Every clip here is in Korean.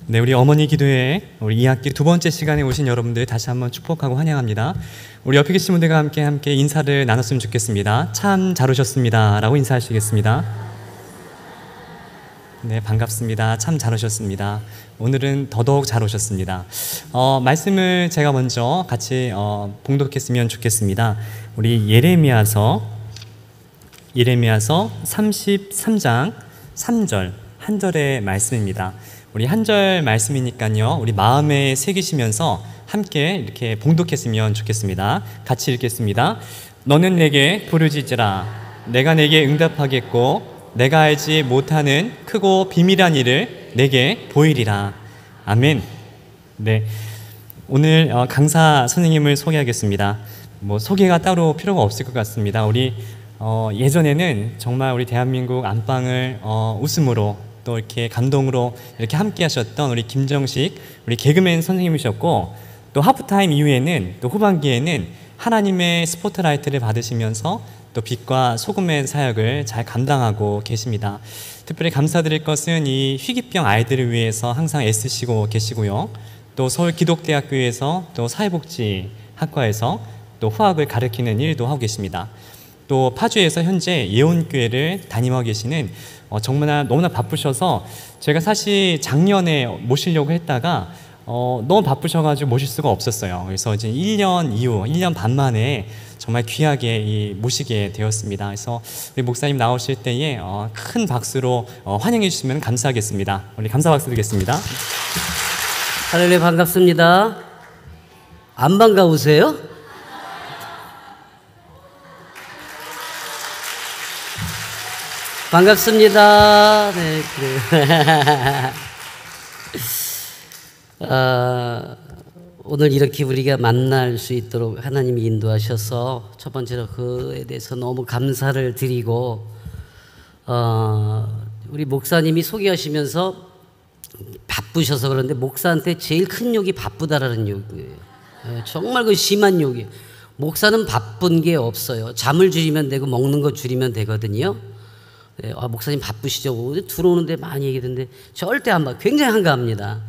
네, 우리 어머니 기도회 우리 2학기 두 번째 시간에 오신 여러분들 다시 한번 축복하고 환영합니다. 우리 옆에 계신 분들과 함께 인사를 나눴으면 좋겠습니다. 참 잘 오셨습니다 라고 인사하시겠습니다. 네, 반갑습니다. 참 잘 오셨습니다. 오늘은 더더욱 잘 오셨습니다. 말씀을 제가 먼저 같이 봉독했으면 좋겠습니다. 우리 예레미야서 33장 3절 한 절의 말씀입니다. 우리 한 절 말씀이니까요, 우리 마음에 새기시면서 함께 이렇게 봉독했으면 좋겠습니다. 같이 읽겠습니다. 너는 내게 부르짖으라. 내가 내게 응답하겠고 내가 알지 못하는 크고 비밀한 일을 내게 보이리라. 아멘. 네, 오늘 강사 선생님을 소개하겠습니다. 소개가 따로 필요가 없을 것 같습니다. 우리 예전에는 정말 우리 대한민국 안방을 웃음으로 또 이렇게 감동으로 이렇게 함께 하셨던 우리 김정식 우리 개그맨 선생님이셨고, 또 하프타임 이후에는 또 후반기에는 하나님의 스포트라이트를 받으시면서 또 빛과 소금의 사역을 잘 감당하고 계십니다. 특별히 감사드릴 것은 이 희귀병 아이들을 위해서 항상 애쓰시고 계시고요. 또 서울기독대학교에서 또 사회복지학과에서 또 화학을 가르치는 일도 하고 계십니다. 또 파주에서 현재 예원교회를 담임하고 계시는 정말 너무나 바쁘셔서 제가 사실 작년에 모시려고 했다가 너무 바쁘셔가지고 모실 수가 없었어요. 그래서 이제 1년 반 만에 정말 귀하게 모시게 되었습니다. 그래서 우리 목사님 나오실 때에 큰 박수로 환영해 주시면 감사하겠습니다. 우리 감사 박수 드리겠습니다. 할렐루야, 반갑습니다. 안 반가우세요? 반갑습니다. 네, 그래요. 오늘 이렇게 우리가 만날 수 있도록 하나님이 인도하셔서 첫 번째로 그에 대해서 너무 감사를 드리고, 우리 목사님이 소개하시면서 바쁘셔서 그런데 목사한테 제일 큰 욕이 바쁘다라는 욕이에요. 정말 그 심한 욕이에요. 목사는 바쁜 게 없어요. 잠을 줄이면 되고 먹는 거 줄이면 되거든요. 네, 목사님 바쁘시죠? 들어오는데 많이 얘기하던데 절대 안 봐. 굉장히 한가합니다.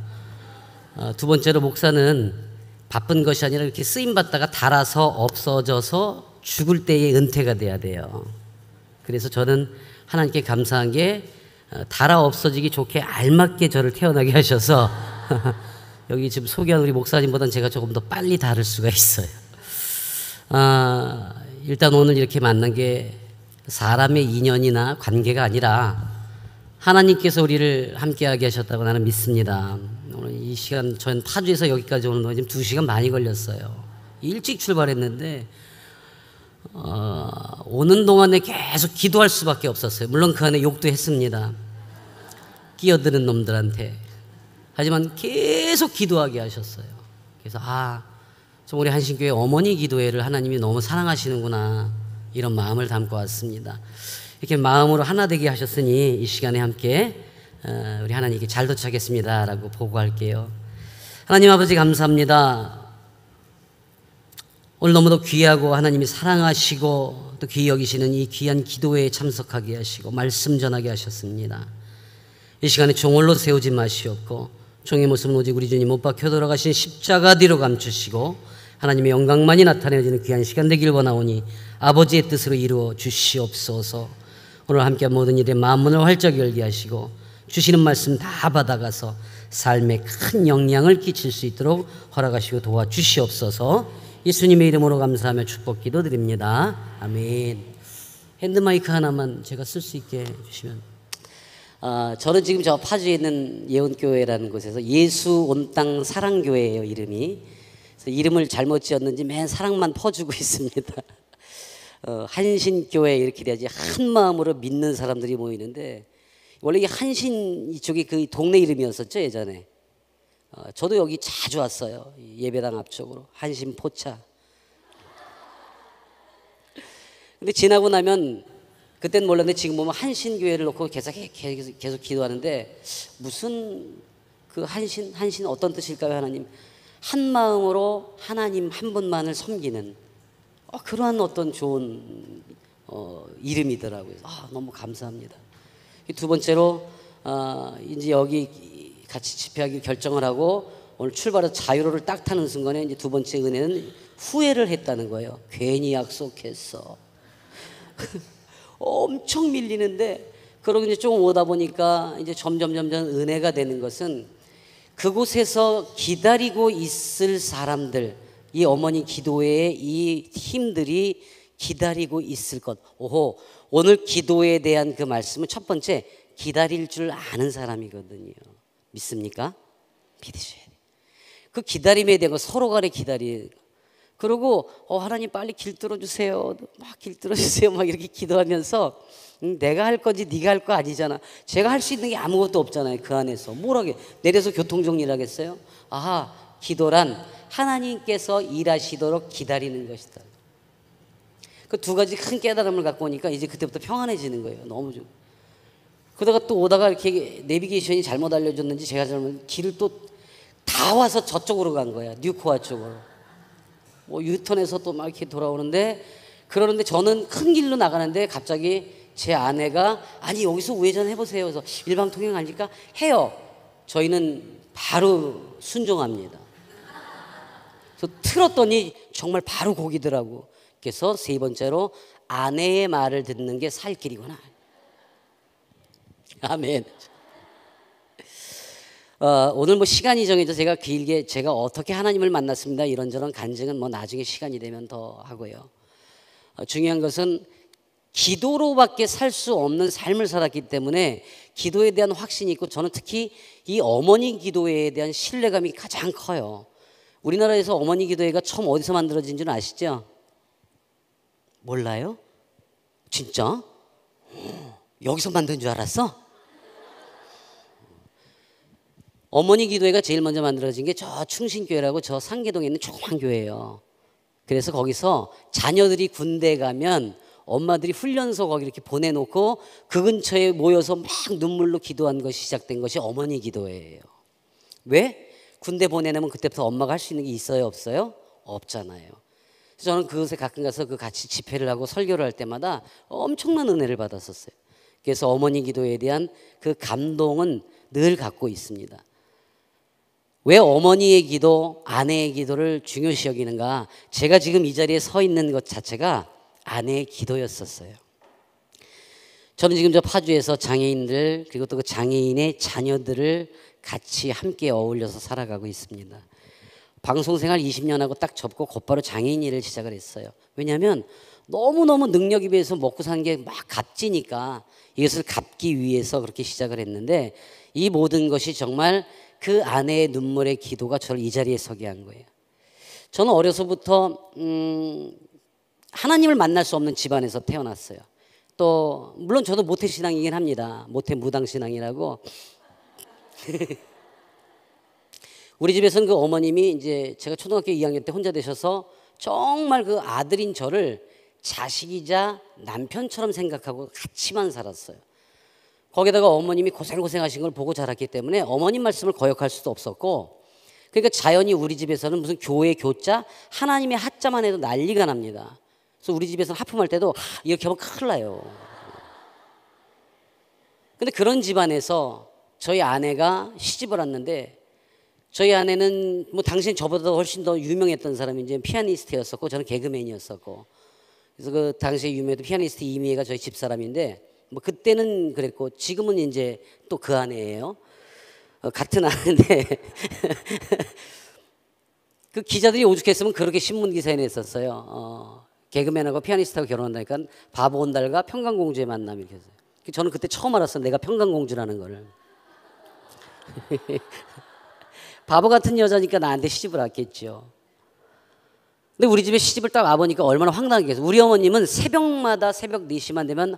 두 번째로 목사는 바쁜 것이 아니라 이렇게 쓰임받다가 닳아서 없어져서 죽을 때에 은퇴가 돼야 돼요. 그래서 저는 하나님께 감사한 게 닳아 없어지기 좋게 알맞게 저를 태어나게 하셔서 여기 지금 소개한 우리 목사님보다는 제가 조금 더 빨리 닳을 수가 있어요. 일단 오늘 이렇게 만난 게 사람의 인연이나 관계가 아니라 하나님께서 우리를 함께하게 하셨다고 나는 믿습니다. 오늘 이 시간, 저는 파주에서 여기까지 오는 동안 지금 2시간 많이 걸렸어요. 일찍 출발했는데 오는 동안에 계속 기도할 수밖에 없었어요. 물론 그 안에 욕도 했습니다. 끼어드는 놈들한테. 하지만 계속 기도하게 하셨어요. 그래서 좀 우리 한신교회 어머니 기도회를 하나님이 너무 사랑하시는구나, 이런 마음을 담고 왔습니다. 이렇게 마음으로 하나 되게 하셨으니 이 시간에 함께 우리 하나님께 잘 도착했습니다 라고 보고할게요. 하나님 아버지 감사합니다. 오늘 너무도 귀하고 하나님이 사랑하시고 또 귀히 여기시는 이 귀한 기도회에 참석하게 하시고 말씀 전하게 하셨습니다. 이 시간에 종홀로 세우지 마시옵고 종의 모습은 오직 우리 주님 못 박혀 돌아가신 십자가 뒤로 감추시고 하나님의 영광만이 나타내어지는 귀한 시간 되길 원하오니 아버지의 뜻으로 이루어 주시옵소서. 오늘 함께한 모든 일에 마음문을 활짝 열게 하시고 주시는 말씀 다 받아가서 삶에 큰 영향을 끼칠 수 있도록 허락하시고 도와주시옵소서. 예수님의 이름으로 감사하며 축복 기도드립니다. 아멘. 핸드마이크 하나만 제가 쓸 수 있게 해주시면. 저는 지금 저 파주에 있는 예원교회라는 곳에서 예수 온 땅 사랑교회예요, 이름이. 그래서 이름을 잘못 지었는지 맨 사랑만 퍼주고 있습니다. 한신교회 이렇게 돼야지 한 마음으로 믿는 사람들이 모이는데, 원래 이게 한신 이쪽이 그 동네 이름이었었죠, 예전에. 저도 여기 자주 왔어요. 예배당 앞쪽으로 한신 포차. 근데 지나고 나면 그땐 몰랐는데 지금 보면 한신교회를 놓고 계속 기도하는데, 무슨 그 한신 어떤 뜻일까요? 하나님 한 마음으로 하나님 한 분만을 섬기는 그러한 어떤 좋은 이름이더라고요. 너무 감사합니다. 두 번째로 이제 여기 같이 집회하기 결정을 하고 오늘 출발해서 자유로를 딱 타는 순간에 이제 두 번째 은혜는 후회를 했다는 거예요. 괜히 약속했어. 엄청 밀리는데 그러고 이제 조금 오다 보니까 이제 점점 은혜가 되는 것은 그곳에서 기다리고 있을 사람들, 이 어머니 기도회의 이 팀들이 기다리고 있을 것. 오호, 오늘 기도에 대한 그 말씀은 첫 번째, 기다릴 줄 아는 사람이거든요. 믿습니까? 믿으셔야 돼요. 그 기다림에 대한 거 서로 간에 기다리. 그리고 하나님 빨리 길 뚫어주세요. 막 길 뚫어주세요. 막 이렇게 기도하면서 내가 할 거지 네가 할 거 아니잖아. 제가 할 수 있는 게 아무것도 없잖아요. 그 안에서 뭘 하게 내려서 교통정리를 하겠어요? 아하, 기도란 하나님께서 일하시도록 기다리는 것이다. 그 두 가지 큰 깨달음을 갖고 오니까 이제 그때부터 평안해지는 거예요. 너무 좀. 그러다가 또 오다가 이렇게 내비게이션이 잘못 알려줬는지 제가 잘못 길을 또 다 와서 저쪽으로 간 거야. 뉴코아 쪽으로. 뭐 유턴해서 또 막 이렇게 돌아오는데 그러는데 저는 큰 길로 나가는데 갑자기 제 아내가 아니 여기서 우회전 해보세요. 그래서 일방통행 아니까 해요. 저희는 바로 순종합니다. 그래서 틀었더니 정말 바로 거기더라고. 그래서 세 번째로 아내의 말을 듣는 게 살 길이구나. 아멘. 오늘 뭐 시간이 정해져 제가 길게 제가 어떻게 하나님을 만났습니다 이런저런 간증은 뭐 나중에 시간이 되면 더 하고요. 중요한 것은 기도로밖에 살 수 없는 삶을 살았기 때문에 기도에 대한 확신이 있고 저는 특히 이 어머니 기도회에 대한 신뢰감이 가장 커요. 우리나라에서 어머니 기도회가 처음 어디서 만들어진 줄 아시죠? 몰라요? 진짜? 여기서 만든 줄 알았어? 어머니 기도회가 제일 먼저 만들어진 게 저 충신교회라고 저 상계동에 있는 조그만 교회예요. 그래서 거기서 자녀들이 군대 가면 엄마들이 훈련소 거기 이렇게 보내놓고 그 근처에 모여서 막 눈물로 기도한 것이 시작된 것이 어머니 기도회예요. 왜? 군대 보내놓으면 그때부터 엄마가 할 수 있는 게 있어요 없어요? 없잖아요. 그래서 저는 그곳에 가끔 가서 그 같이 집회를 하고 설교를 할 때마다 엄청난 은혜를 받았었어요. 그래서 어머니 기도에 대한 그 감동은 늘 갖고 있습니다. 왜 어머니의 기도, 아내의 기도를 중요시 여기는가? 제가 지금 이 자리에 서 있는 것 자체가 아내의 기도였었어요. 저는 지금 저 파주에서 장애인들 그리고 또 그 장애인의 자녀들을 같이 함께 어울려서 살아가고 있습니다. 방송생활 20년 하고 딱 접고 곧바로 장애인 일을 시작을 했어요. 왜냐하면 너무너무 능력에 비해서 먹고 사는 게 막 값지니까 이것을 갚기 위해서 그렇게 시작을 했는데 이 모든 것이 정말 그 아내의 눈물의 기도가 저를 이 자리에 서게 한 거예요. 저는 어려서부터 하나님을 만날 수 없는 집안에서 태어났어요. 또 물론 저도 모태신앙이긴 합니다. 모태무당신앙이라고. 우리 집에서는 그 어머님이 이제 제가 초등학교 2학년 때 혼자 되셔서 정말 그 아들인 저를 자식이자 남편처럼 생각하고 같이만 살았어요. 거기다가 어머님이 고생하신 걸 보고 자랐기 때문에 어머님 말씀을 거역할 수도 없었고 그러니까 자연히 우리 집에서는 무슨 교회 교자 하나님의 하자만 해도 난리가 납니다. 그래서 우리 집에서는 하품할 때도 이렇게 하면 큰일 나요. 근데 그런 집안에서 저희 아내가 시집을 왔는데 저희 아내는 뭐 당시엔 저보다 훨씬 더 유명했던 사람이 이제 피아니스트였었고 저는 개그맨이었었고 그래서 그 당시에 유명했던 피아니스트 이미애가 저희 집사람인데 뭐 그때는 그랬고 지금은 이제 또 그 아내예요. 같은 아내인데 그 기자들이 오죽했으면 그렇게 신문 기사에 냈었어요. 개그맨하고 피아니스트하고 결혼한다니까 바보 온달과 평강공주의 만남 이렇게 해서 저는 그때 처음 알았어요. 내가 평강공주라는 거를. 바보 같은 여자니까 나한테 시집을 왔겠죠. 근데 우리 집에 시집을 딱 와보니까 얼마나 황당하겠어요. 우리 어머님은 새벽마다 새벽 4시만 되면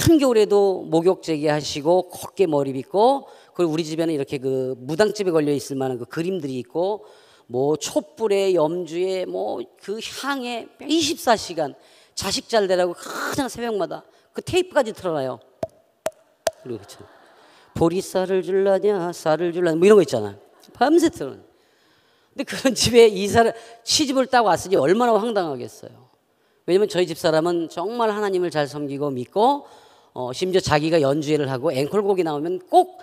한겨울에도 목욕제기 하시고 곱게 머리 빗고 그리고 우리 집에는 이렇게 그 무당집에 걸려 있을 만한 그 그림들이 있고 뭐 촛불에 염주에 뭐 그 향에 24시간 자식 잘 되라고 그냥 새벽마다 그 테이프까지 틀어놔요. 그리고 그렇죠. 보리쌀을 줄라냐 쌀을 줄라냐 뭐 이런 거 있잖아요. 밤새 틀어놔요. 근데 그런 집에 이사를 시집을 딱 왔으니 얼마나 황당하겠어요. 왜냐면 저희 집사람은 정말 하나님을 잘 섬기고 믿고 심지어 자기가 연주회를 하고 앵콜곡이 나오면 꼭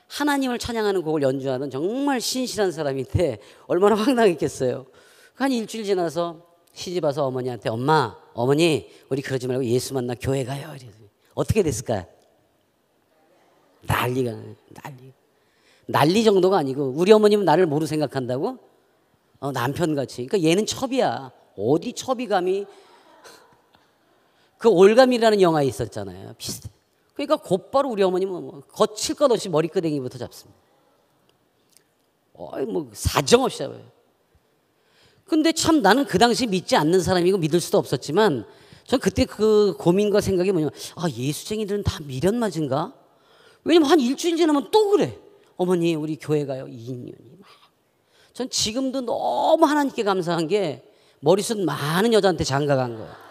하나님을 찬양하는 곡을 연주하는 정말 신실한 사람인데 얼마나 황당했겠어요. 한 일주일 지나서 시집 와서 어머니한테 엄마, 어머니 우리 그러지 말고 예수 만나 교회 가요. 어떻게 됐을까요? 난리 정도가 아니고 우리 어머님은 나를 뭐로 생각한다고? 남편같이. 그러니까 얘는 첩이야. 어디 첩이 감히. 그 올감이라는 영화에 있었잖아요. 비슷해. 그러니까 곧바로 우리 어머님은 뭐 거칠 것 없이 머리끄댕이부터 잡습니다. 뭐 사정없이 잡아요. 근데 참 나는 그 당시 믿지 않는 사람이고 믿을 수도 없었지만 전 그때 그 고민과 생각이 뭐냐면 예수쟁이들은 다 미련 맞은가? 왜냐면 한 일주일 지나면 또 그래. 어머니 우리 교회 가요. 2년이 막. 전 지금도 너무 하나님께 감사한 게 머리숱 많은 여자한테 장가간 거예요.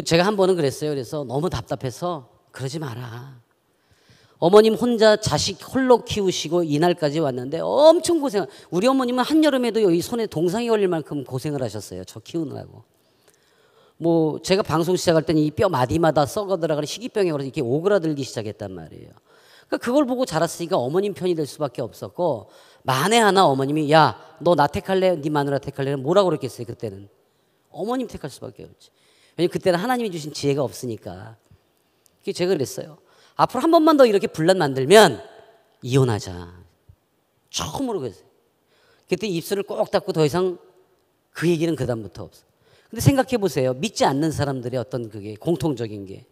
제가 한 번은 그랬어요. 그래서 너무 답답해서 그러지 마라. 어머님 혼자 자식 홀로 키우시고 이날까지 왔는데 엄청 고생. 우리 어머님은 한여름에도 여기 손에 동상이 걸릴 만큼 고생을 하셨어요. 저 키우느라고. 뭐 제가 방송 시작할 때는 이 뼈 마디마다 썩어 들어가는 희귀병에 걸려서 이렇게 오그라들기 시작했단 말이에요. 그러니까 그걸 보고 자랐으니까 어머님 편이 될 수밖에 없었고 만에 하나 어머님이 야, 너 나 택할래? 네 마누라 택할래? 뭐라고 그랬겠어요 그때는. 어머님 택할 수밖에 없지. 왜냐면 그때는 하나님이 주신 지혜가 없으니까. 그게 제가 그랬어요. 앞으로 한 번만 더 이렇게 분란 만들면 이혼하자. 처음으로 그랬어요. 그때 입술을 꼭 닫고 더 이상 그 얘기는 그다음부터 없어. 근데 생각해 보세요. 믿지 않는 사람들의 어떤 그게 공통적인 게.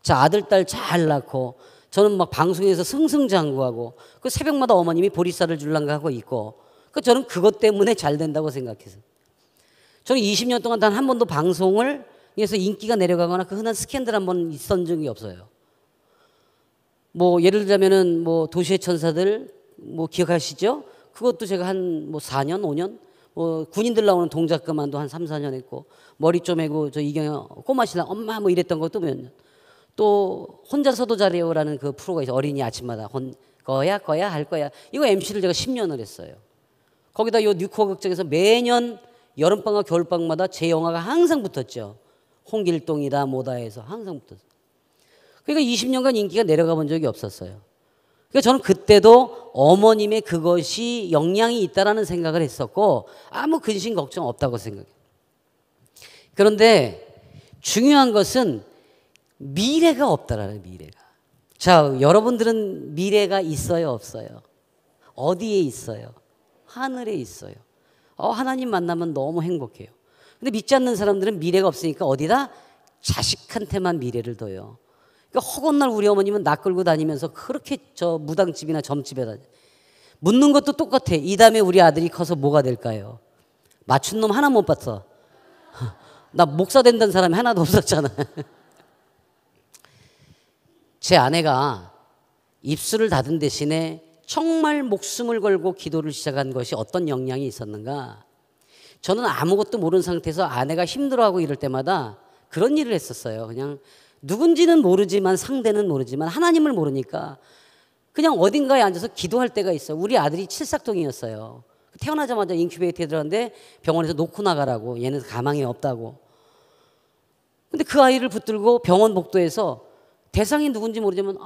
자, 아들, 딸 잘 낳고 저는 막 방송에서 승승장구하고 그 새벽마다 어머님이 보리쌀을 줄란가 하고 있고 그 저는 그것 때문에 잘 된다고 생각해서. 저는 20년 동안 단 한 번도 방송을 해서 인기가 내려가거나 그 흔한 스캔들 한 번 있었던 적이 없어요. 뭐 예를 들자면은 뭐 도시의 천사들 뭐 기억하시죠? 그것도 제가 한 뭐 4년, 5년 뭐 군인들 나오는 동작 그만도 한 3, 4년 했고 머리 쪼매고 저 이경영 꼬마 신랑 엄마 뭐 이랬던 것도 몇 년. 또 혼자서도 잘해요라는 그 프로가 있어요. 어린이 아침마다 거야 할 거야. 이거 MC를 제가 10년을 했어요. 거기다 요 뉴코어 극장에서 매년 여름방학 겨울방학마다 제 영화가 항상 붙었죠. 홍길동이다 뭐다 해서 항상 붙었어요. 그러니까 20년간 인기가 내려가 본 적이 없었어요. 그러니까 저는 그때도 어머님의 그것이 영향이 있다라는 생각을 했었고 아무 근심 걱정 없다고 생각해요. 그런데 중요한 것은 미래가 없다라는 미래가. 자, 여러분들은 미래가 있어요, 없어요? 어디에 있어요? 하늘에 있어요. 하나님 만나면 너무 행복해요. 근데 믿지 않는 사람들은 미래가 없으니까 어디다? 자식한테만 미래를 둬요. 그러니까 허건날 우리 어머님은 나 끌고 다니면서 그렇게 저 무당집이나 점집에 다녀. 묻는 것도 똑같아. 이 다음에 우리 아들이 커서 뭐가 될까요? 맞춘 놈 하나 못 봤어. 나 목사 된다는 사람이 하나도 없었잖아. 제 아내가 입술을 닫은 대신에 정말 목숨을 걸고 기도를 시작한 것이 어떤 영향이 있었는가? 저는 아무것도 모르는 상태에서 아내가 힘들어하고 이럴 때마다 그런 일을 했었어요. 그냥 누군지는 모르지만 상대는 모르지만 하나님을 모르니까 그냥 어딘가에 앉아서 기도할 때가 있어요. 우리 아들이 칠삭동이었어요. 태어나자마자 인큐베이터에 들어갔는데 병원에서 놓고 나가라고. 얘는 가망이 없다고. 근데 그 아이를 붙들고 병원 복도에서 대상이 누군지 모르지만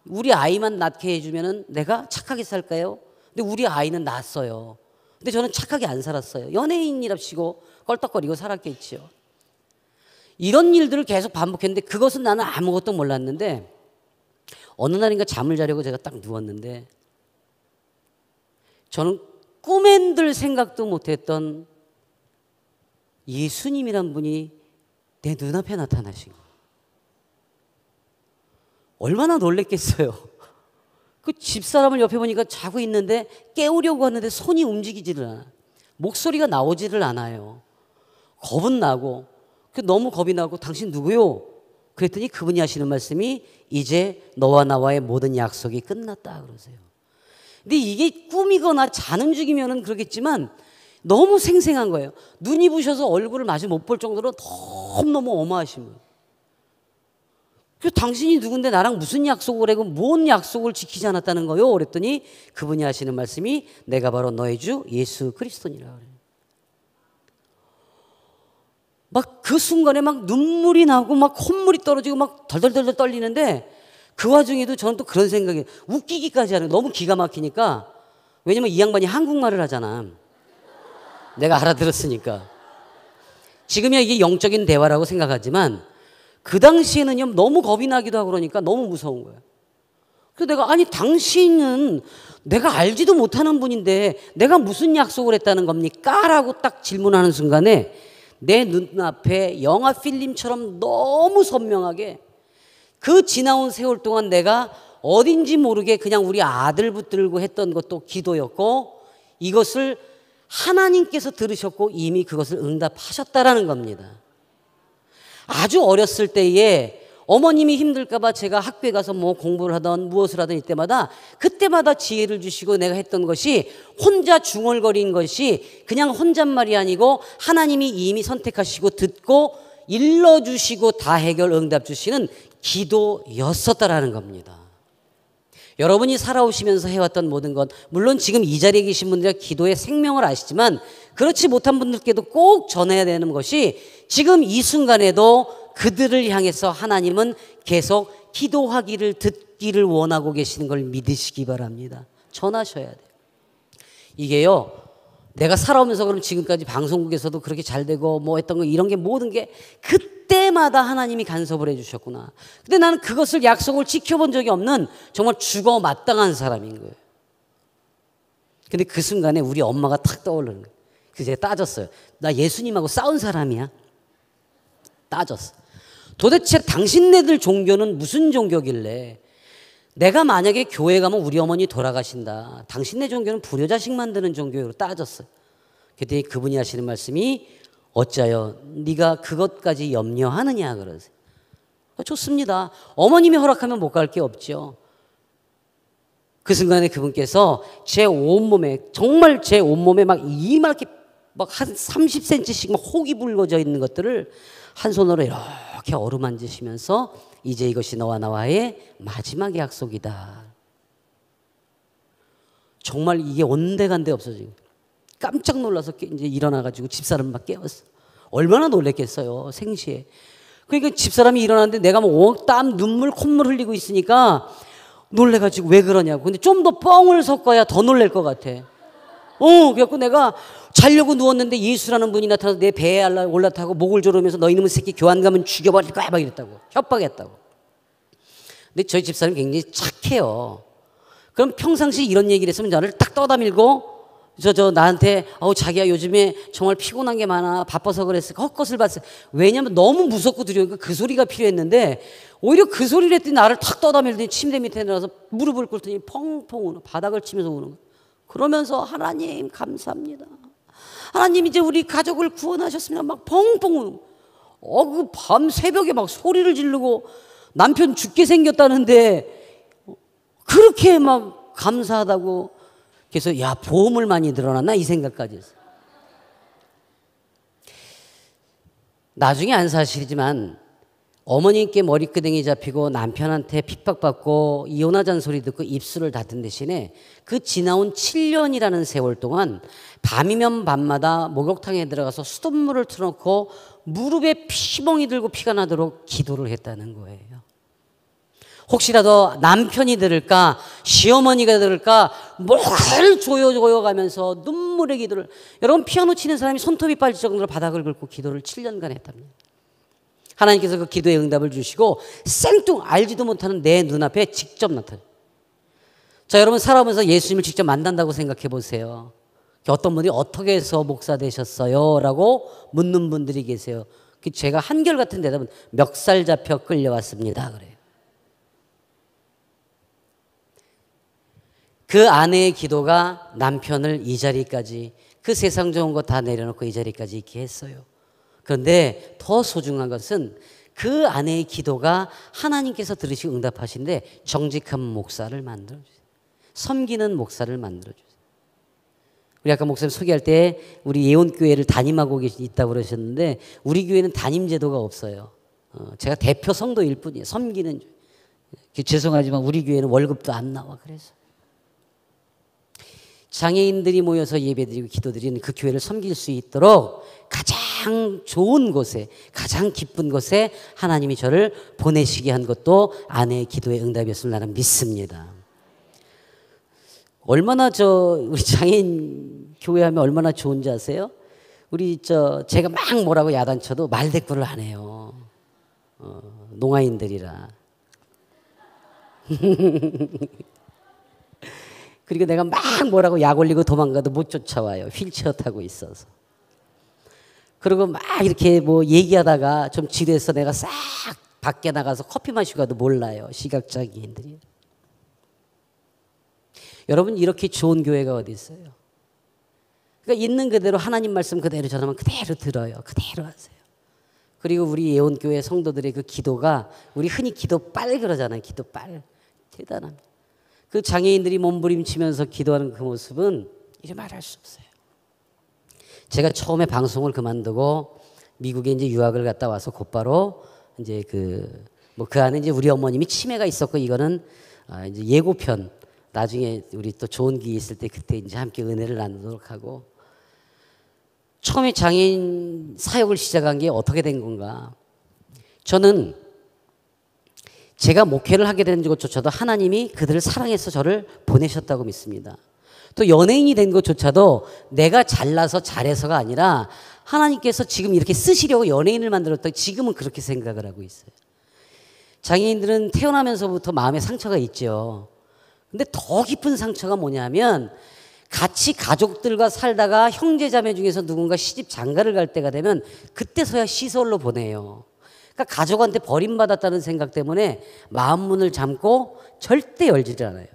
우리 아이만 낳게 해주면 내가 착하게 살까요? 근데 우리 아이는 낳았어요. 근데 저는 착하게 안 살았어요. 연예인이랍시고 껄떡거리고 살았겠지요. 이런 일들을 계속 반복했는데 그것은 나는 아무것도 몰랐는데 어느 날인가 잠을 자려고 제가 딱 누웠는데 저는 꿈엔들 생각도 못했던 예수님이란 분이 내 눈앞에 나타나신 거예요. 얼마나 놀랬겠어요. 그 집사람을 옆에 보니까 자고 있는데 깨우려고 하는데 손이 움직이지를 않아. 목소리가 나오지를 않아요. 겁은 나고 너무 겁이 나고 당신 누구요? 그랬더니 그분이 하시는 말씀이 이제 너와 나와의 모든 약속이 끝났다 그러세요. 근데 이게 꿈이거나 자는 중이면은 그러겠지만 너무 생생한 거예요. 눈이 부셔서 얼굴을 마주 못 볼 정도로 너무너무 어마하신 거예요. 그래서 당신이 누군데 나랑 무슨 약속을 하고 뭔 약속을 지키지 않았다는 거요? 그랬더니 그분이 하시는 말씀이 내가 바로 너의 주 예수 그리스도니라 그래요. 막 그 순간에 막 눈물이 나고 막 콧물이 떨어지고 막 덜덜덜 떨리는데 그 와중에도 저는 또 그런 생각이, 웃기기까지 하는, 너무 기가 막히니까. 왜냐면 이 양반이 한국말을 하잖아. 내가 알아들었으니까. 지금이야 이게 영적인 대화라고 생각하지만 그 당시에는요 너무 겁이 나기도 하고 그러니까 너무 무서운 거예요. 그래서 내가, 아니 당신은 내가 알지도 못하는 분인데 내가 무슨 약속을 했다는 겁니까? 라고 딱 질문하는 순간에 내 눈앞에 영화 필름처럼 너무 선명하게 그 지나온 세월 동안 내가 어딘지 모르게 그냥 우리 아들 붙들고 했던 것도 기도였고, 이것을 하나님께서 들으셨고 이미 그것을 응답하셨다라는 겁니다. 아주 어렸을 때에 어머님이 힘들까봐 제가 학교에 가서 뭐 공부를 하던 무엇을 하던 이때마다 그때마다 지혜를 주시고, 내가 했던 것이 혼자 중얼거린 것이 그냥 혼잣말이 아니고 하나님이 이미 선택하시고 듣고 일러주시고 다 해결 응답 주시는 기도였었다라는 겁니다. 여러분이 살아오시면서 해왔던 모든 것, 물론 지금 이 자리에 계신 분들이 기도의 생명을 아시지만 그렇지 못한 분들께도 꼭 전해야 되는 것이, 지금 이 순간에도 그들을 향해서 하나님은 계속 기도하기를 듣기를 원하고 계시는 걸 믿으시기 바랍니다. 전하셔야 돼요. 이게요, 내가 살아오면서 그럼 지금까지 방송국에서도 그렇게 잘 되고 뭐 했던 거, 이런 게 모든 게 그때마다 하나님이 간섭을 해주셨구나. 근데 나는 그것을 약속을 지켜본 적이 없는 정말 죽어 마땅한 사람인 거예요. 근데 그 순간에 우리 엄마가 탁 떠오르는 거예요. 그래서 제가 따졌어요. 나 예수님하고 싸운 사람이야? 따졌어. 도대체 당신네들 종교는 무슨 종교길래, 내가 만약에 교회 가면 우리 어머니 돌아가신다, 당신네 종교는 불효자식 만드는 종교로 따졌어요. 그때 그분이 하시는 말씀이, 어짜요 네가 그것까지 염려하느냐 그러세요. 좋습니다. 어머님이 허락하면 못 갈 게 없죠. 그 순간에 그분께서 제 온몸에, 정말 제 온몸에 막 이만하게 막 한 30cm씩 막 혹이 붉어져 있는 것들을 한 손으로 이렇게 어루만지시면서, 이제 이것이 너와 나와의 마지막 약속이다. 정말 이게 온데간데 없어지고 깜짝 놀라서 이제 일어나가지고 집사람 막 깨웠어. 얼마나 놀랬겠어요, 생시에. 그러니까 집사람이 일어났는데 내가 뭐 땀, 눈물, 콧물 흘리고 있으니까 놀래가지고 왜 그러냐고. 근데 좀 더 뻥을 섞어야 더 놀랄 것 같아. 그래갖고 내가 자려고 누웠는데 예수라는 분이 나타나서 내 배에 올라타고 목을 조르면서 너 이놈의 새끼 교환 가면 죽여버릴 거야 막 이랬다고, 협박했다고. 근데 저희 집사람이 굉장히 착해요. 그럼 평상시 이런 얘기를 했으면 나를 딱 떠다밀고 나한테 자기야 요즘에 정말 피곤한 게 많아, 바빠서 그랬어, 헛것을 봤어. 왜냐면 너무 무섭고 두려우니까 그 소리가 필요했는데, 오히려 그 소리를 했더니 나를 탁 떠다밀더니 침대 밑에 내려서 무릎을 꿇더니 펑펑 우는, 바닥을 치면서 우는 거야. 그러면서 하나님 감사합니다, 하나님 이제 우리 가족을 구원하셨습니다 막 펑펑 우는 거야. 그 밤 새벽에 막 소리를 지르고 남편 죽게 생겼다는데 그렇게 막 감사하다고. 그래서 야, 보험을 많이 늘어났나 이 생각까지 했어요. 나중에 안 사실이지만 어머님께 머리끄댕이 잡히고 남편한테 핍박받고 이혼하자는 소리 듣고 입술을 닫은 대신에 그 지나온 7년이라는 세월 동안 밤이면 밤마다 목욕탕에 들어가서 수돗물을 틀어놓고 무릎에 피멍이 들고 피가 나도록 기도를 했다는 거예요. 혹시라도 남편이 들을까, 시어머니가 들을까, 뭘 조여가면서 눈물의 기도를. 여러분, 피아노 치는 사람이 손톱이 빠질 정도로 바닥을 긁고 기도를 7년간 했답니다. 하나님께서 그 기도의 응답을 주시고 생뚱 알지도 못하는 내 눈앞에 직접 나타나요. 자, 여러분 살아오면서 예수님을 직접 만난다고 생각해 보세요. 어떤 분이 어떻게 해서 목사 되셨어요? 라고 묻는 분들이 계세요. 제가 한결같은 대답은 멱살 잡혀 끌려왔습니다 그래요. 그 아내의 기도가 남편을 이 자리까지, 그 세상 좋은 거 다 내려놓고 이 자리까지 있게 했어요. 그런데 더 소중한 것은 그 아내의 기도가 하나님께서 들으시고 응답하신데 정직한 목사를 만들어주세요. 섬기는 목사를 만들어주세요. 우리 아까 목사님 소개할 때 우리 예원교회를 담임하고 있다고 그러셨는데 우리 교회는 담임 제도가 없어요. 제가 대표 성도일 뿐이에요. 섬기는. 죄송하지만 우리 교회는 월급도 안 나와. 그래서 장애인들이 모여서 예배드리고 기도드리는 그 교회를 섬길 수 있도록 가장 가장 좋은 곳에, 가장 기쁜 곳에 하나님이 저를 보내시게 한 것도 아내의 기도의 응답이었음을 나는 믿습니다. 얼마나 우리 장애인 교회하면 얼마나 좋은지 아세요? 제가 막 뭐라고 야단쳐도 말대꾸를 안 해요. 농아인들이라. 그리고 내가 막 뭐라고 약 올리고 도망가도 못 쫓아와요. 휠체어 타고 있어서. 그리고 막 이렇게 뭐 얘기하다가 좀 지루해서 내가 싹 밖에 나가서 커피 마시고 가도 몰라요. 시각장애인들이. 여러분, 이렇게 좋은 교회가 어디 있어요? 그러니까 있는 그대로 하나님 말씀 그대로 전하면 그대로 들어요. 그대로 하세요. 그리고 우리 예원교회 성도들의 그 기도가, 우리 흔히 기도빨 그러잖아요. 기도빨. 대단합니다. 그 장애인들이 몸부림치면서 기도하는 그 모습은 이래 말할 수 없어요. 제가 처음에 방송을 그만두고 미국에 이제 유학을 갔다 와서 곧바로 이제 그 안에 이제 우리 어머님이 치매가 있었고, 이거는 이제 예고편, 나중에 우리 또 좋은 기회 있을 때 그때 이제 함께 은혜를 나누도록 하고, 처음에 장애인 사역을 시작한 게 어떻게 된 건가? 저는 제가 목회를 하게 된 것조차도 하나님이 그들을 사랑해서 저를 보내셨다고 믿습니다. 또 연예인이 된 것조차도 내가 잘나서 잘해서가 아니라 하나님께서 지금 이렇게 쓰시려고 연예인을 만들었다. 지금은 그렇게 생각을 하고 있어요. 장애인들은 태어나면서부터 마음에 상처가 있죠. 근데 더 깊은 상처가 뭐냐면, 같이 가족들과 살다가 형제자매 중에서 누군가 시집 장가를 갈 때가 되면 그때서야 시설로 보내요. 그러니까 가족한테 버림받았다는 생각 때문에 마음 문을 잠고 절대 열지를 않아요.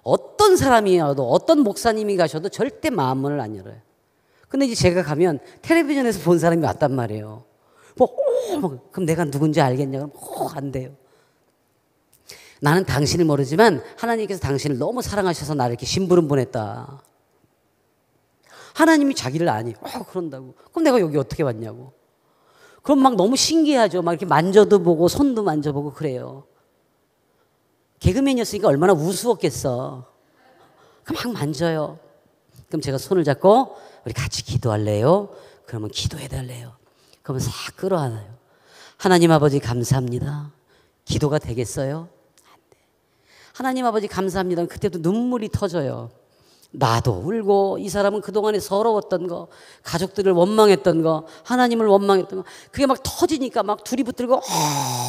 어떤 사람이어도, 어떤 목사님이 가셔도 절대 마음 문을 안 열어요. 근데 이제 제가 가면 텔레비전에서 본 사람이 왔단 말이에요. 그럼 내가 누군지 알겠냐? 그럼 안 돼요. 나는 당신을 모르지만 하나님께서 당신을 너무 사랑하셔서 나를 이렇게 심부름 보냈다. 하나님이 자기를 아니. 그런다고. 그럼 내가 여기 어떻게 왔냐고. 그럼 막 너무 신기하죠. 막 이렇게 만져도 보고 손도 만져보고 그래요. 개그맨이었으니까 얼마나 우스웠겠어. 그럼 막 만져요. 그럼 제가 손을 잡고 우리 같이 기도할래요? 그러면 기도해달래요. 그러면 싹 끌어안아요. 하나님 아버지 감사합니다. 기도가 되겠어요? 안 돼. 하나님 아버지 감사합니다. 그때도 눈물이 터져요. 나도 울고, 이 사람은 그동안에 서러웠던 거, 가족들을 원망했던 거, 하나님을 원망했던 거, 그게 막 터지니까 막 둘이 붙들고